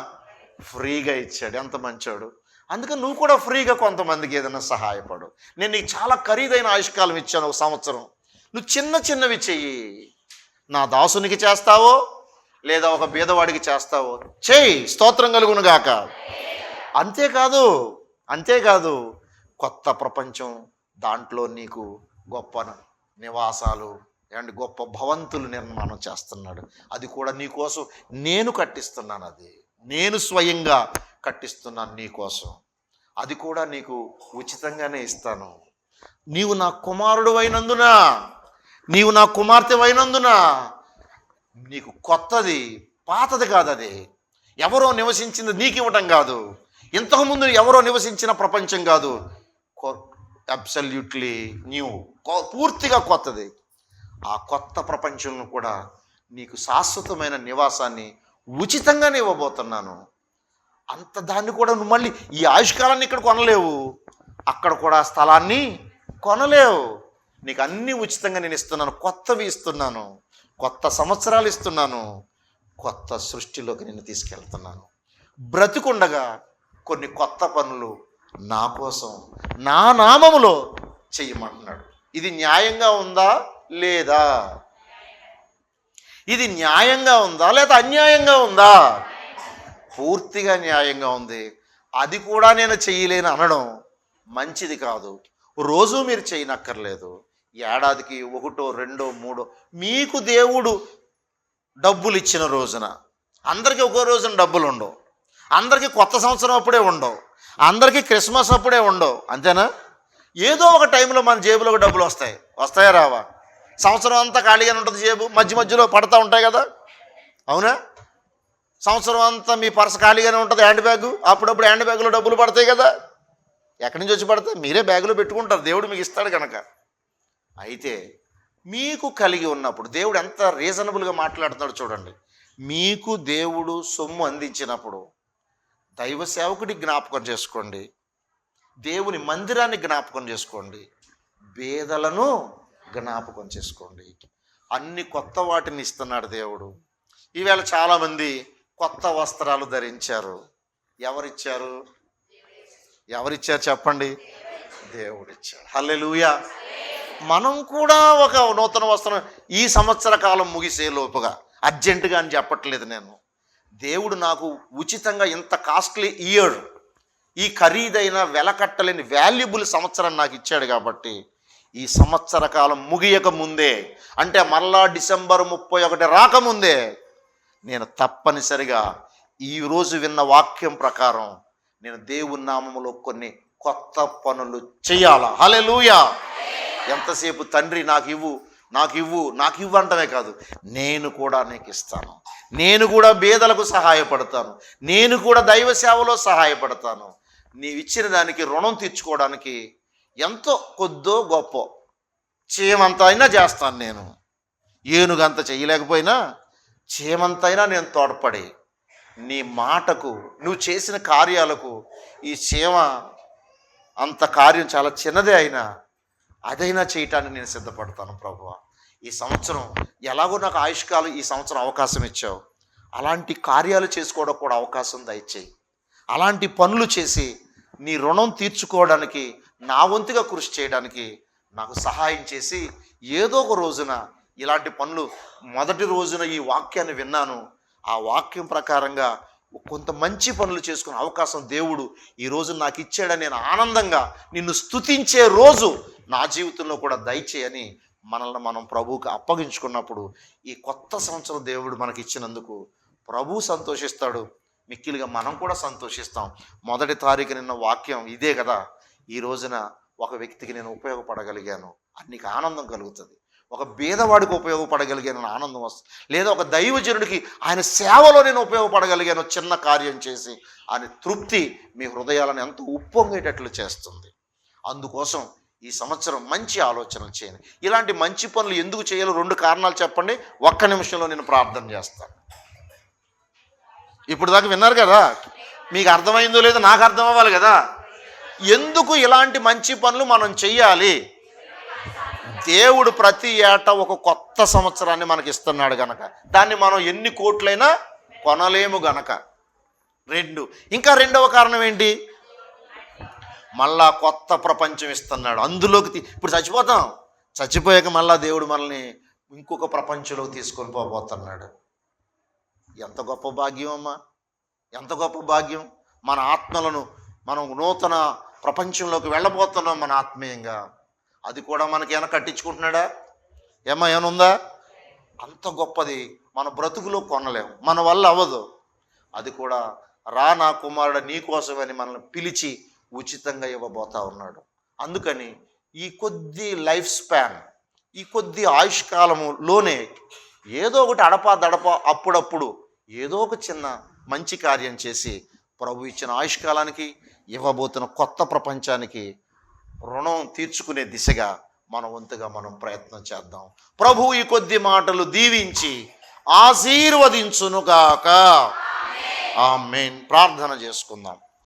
ఫ్రీగా ఇచ్చాడు. ఎంత మంచోడు. అందుకని నువ్వు కూడా ఫ్రీగా కొంతమందికి ఏదైనా సహాయపడు. నేను నీకు చాలా ఖరీదైన ఆయుష్కాలం ఇచ్చాను, ఒక సంవత్సరం. నువ్వు చిన్న చిన్నవి చెయ్యి. నా దాసునికి చేస్తావో లేదా ఒక బీదవాడికి చేస్తావో చెయ్యి, స్తోత్రం కలుగునుగాక. అంతేకాదు కొత్త ప్రపంచం, దాంట్లో నీకు గొప్ప నివాసాలు అండ్ గొప్ప భవంతులు నిర్మాణం చేస్తున్నాడు. అది కూడా నీకోసం నేను కట్టిస్తున్నాను. అది నేను స్వయంగా కట్టిస్తున్నాను నీకోసం. అది కూడా నీకు ఉచితంగానే ఇస్తాను. నీవు నా కుమారుడు అయినందున, నీవు నా కుమార్తె అయినందున నీకు కొత్తది, పాతది కాదు. అది ఎవరో నివసించింది నీకు ఇవ్వటం కాదు. ఇంతకుముందు ఎవరో నివసించిన ప్రపంచం కాదు. అబ్సల్యూట్లీ న్యూ, పూర్తిగా కొత్తది. ఆ కొత్త ప్రపంచంలో కూడా నీకు శాశ్వతమైన నివాసాన్ని ఉచితంగానే ఇవ్వబోతున్నాను. అంత దాన్ని కూడా నువ్వు మళ్ళీ ఈ ఆయుష్కాలాన్ని ఇక్కడ కొనలేవు, అక్కడ కూడా స్థలాన్ని కొనలేవు. నీకు అన్నీ ఉచితంగా నేను ఇస్తున్నాను. కొత్తవి ఇస్తున్నాను, కొత్త సంవత్సరాలు ఇస్తున్నాను, కొత్త సృష్టిలోకి నిన్ను తీసుకెళ్తున్నాను. బ్రతికుండగా కొన్ని కొత్త పనులు నా కోసం, నా నామములో చెయ్యమంటున్నాడు. ఇది న్యాయంగా ఉందా లేదా? ఇది న్యాయంగా ఉందా లేదా అన్యాయంగా ఉందా? పూర్తిగా న్యాయంగా ఉంది. అది కూడా నేను చెయ్యలేను అనడం మంచిది కాదు. రోజు మీరు చేయనక్కర్లేదు. ఏడాదికి 1, 2, 3 మీకు దేవుడు డబ్బులు ఇచ్చిన రోజున, అందరికీ ఒక్కో రోజున డబ్బులు ఉండవు, అందరికీ కొత్త సంవత్సరం అప్పుడే ఉండవు, అందరికీ క్రిస్మస్ అప్పుడే ఉండవు. అంతేనా? ఏదో ఒక టైంలో మన జేబులోకి డబ్బులు వస్తాయా రావా? సంవత్సరం అంతా ఖాళీగానే ఉంటుంది జేబు, మధ్యలో పడతా ఉంటాయి కదా. అవునా? సంవత్సరం అంతా మీ పర్స్ ఖాళీగానే ఉంటుంది, హ్యాండ్ బ్యాగ్. అప్పుడప్పుడు హ్యాండ్ బ్యాగ్లో డబ్బులు పడతాయి కదా. ఎక్కడి నుంచి వచ్చి పడతాయి? మీరే బ్యాగులో పెట్టుకుంటారు, దేవుడు మీకు ఇస్తాడు కనుక. అయితే మీకు కలిగి ఉన్నప్పుడు దేవుడు ఎంత రీజనబుల్గా మాట్లాడుతున్నాడు చూడండి. మీకు దేవుడు సొమ్ము అందించినప్పుడు దైవ సేవకుడి జ్ఞాపకం చేసుకోండి, దేవుని మందిరాన్ని జ్ఞాపకం చేసుకోండి, పేదలను జ్ఞాపకం చేసుకోండి. అన్ని కొత్త వాటిని ఇస్తున్నాడు దేవుడు. ఈవేళ చాలామంది కొత్త వస్త్రాలు ధరించారు. ఎవరిచ్చారు చెప్పండి? దేవుడిచ్చాడు. హల్లెలూయా. మనం కూడా ఒక నూతన వస్త్రం ఈ సంవత్సర కాలం ముగిసే లోపుగా, అర్జెంటుగా అని చెప్పట్లేదు నేను. దేవుడు నాకు ఉచితంగా ఇంత కాస్ట్లీ ఇయర్, ఈ ఖరీదైన వెలకట్టలేని వాల్యుబుల్ సంవత్సరం నాకు ఇచ్చాడు కాబట్టి ఈ సంవత్సర కాలం ముగియక ముందే, అంటే మరలా డిసెంబర్ 31 రాకముందే నేను తప్పనిసరిగా ఈరోజు విన్న వాక్యం ప్రకారం నేను దేవుని నామములో కొన్ని కొత్త పనులు చేయాలా. హల్లెలూయా. ఎంతసేపు తండ్రి నాకు ఇవ్వు అంటమే కాదు, నేను కూడా నీకు ఇస్తాను, నేను కూడా బేదలకు సహాయపడతాను, నేను కూడా దైవ సేవలో సహాయపడతాను. నీవిచ్చిన దానికి రుణం తీర్చుకోవడానికి ఎంతో కొద్దో గొప్ప చేయమంత అయినా చేస్తాను. నేను ఏనుగంత చేయలేకపోయినా చీమంతైనా నేను తోడ్పడి నీ మాటకు, నువ్వు చేసిన కార్యాలకు, ఈ చీమ అంత కార్యం చాలా చిన్నదే అయినా అదైనా చేయటానికి నేను సిద్ధపడతాను. ప్రభువా, ఈ సంవత్సరం ఎలాగో నాకు ఆయుష్కాలం ఈ సంవత్సరం అవకాశం ఇచ్చావు, అలాంటి కార్యాలు చేసుకోవడం కూడా అవకాశం దయచేయి. అలాంటి పనులు చేసి నీ రుణం తీర్చుకోవడానికి, నా వంతుగా కృషి చేయడానికి నాకు సహాయం చేసి, ఏదో ఒక రోజున ఇలాంటి పనులు, మొదటి రోజున ఈ వాక్యాన్ని విన్నాను, ఆ వాక్యం ప్రకారంగా కొంత మంచి పనులు చేసుకునే అవకాశం దేవుడు ఈరోజు నాకు ఇచ్చాడని నేను ఆనందంగా నిన్ను స్తుతించే రోజు నా జీవితంలో కూడా దయచేయని మనల్ని మనం ప్రభువుకి అప్పగించుకున్నప్పుడు ఈ కొత్త సంవత్సరం దేవుడు మనకి ఇచ్చినందుకు ప్రభువు సంతోషిస్తాడు, మిక్కిలిగా మనం కూడా సంతోషిస్తాం. 1 తారీఖు నిన్న వాక్యం ఇదే కదా. ఈ రోజున ఒక వ్యక్తికి నేను ఉపయోగపడగలిగాను అని నీకు ఆనందం కలుగుతుంది. ఒక బీదవాడికి ఉపయోగపడగలిగాను ఆనందం వస్తుంది. లేదా ఒక దైవజనుడికి ఆయన సేవలో నేను ఉపయోగపడగలిగాను చిన్న కార్యం చేసి అని తృప్తి మీ హృదయాలను ఎంతో ఉప్పొంగేటట్లు చేస్తుంది. అందుకోసం ఈ సంవత్సరం మంచి ఆలోచనలు చేయండి. ఇలాంటి మంచి పనులు ఎందుకు చేయాలో 2 కారణాలు చెప్పండి. ఒక్క నిమిషంలో నేను ప్రార్థన చేస్తాను. ఇప్పుడు దాకా విన్నారు కదా, మీకు అర్థమైందో లేదో నాకు అర్థం అవ్వాలి కదా. ఎందుకు ఇలాంటి మంచి పనులు మనం చెయ్యాలి? దేవుడు ప్రతి ఏటా ఒక కొత్త సంవత్సరాన్ని మనకి ఇస్తున్నాడు గనక దాన్ని మనం ఎన్ని కోట్లైనా కొనలేము గనక. 2 ఇంకా రెండవ కారణం ఏంటి? మళ్ళా కొత్త ప్రపంచం ఇస్తున్నాడు. అందులోకి ఇప్పుడు చచ్చిపోయాక మళ్ళా దేవుడు మనల్ని ఇంకొక ప్రపంచంలోకి తీసుకొని పోబోతున్నాడు. ఎంత గొప్ప భాగ్యం అమ్మా, ఎంత గొప్ప భాగ్యం. మన ఆత్మలను మనం నూతన ప్రపంచంలోకి వెళ్ళబోతున్నాం. మన ఆత్మీయంగా అది కూడా మనకి ఏమైనా కట్టించుకుంటున్నాడా? ఏమైనా ఉందా? అంత గొప్పది మన బ్రతుకులో కొనలేము, మన వల్ల అవ్వదు. అది కూడా రా నా కుమారుడు నీ కోసమని మనల్ని పిలిచి ఉచితంగా ఇవ్వబోతా ఉన్నాడు. అందుకని ఈ కొద్ది లైఫ్ స్పాన్, ఈ కొద్ది ఆయుష్కాలములోనే ఏదో ఒకటి అడపా అప్పుడప్పుడు ఏదో ఒక చిన్న మంచి కార్యం చేసి ప్రభు ఇచ్చిన ఆయుష్కాలానికి ఇవ్వబోతున్న కొత్త ప్రపంచానికి రుణం తీర్చుకునే దిశగా మన వంతుగా మనం ప్రయత్నం చేద్దాం. ప్రభు ఈ కొద్ది మాటలు దీవించి ఆశీర్వదించునుగాక. ఆమేన్. ప్రార్థన చేసుకుందాం.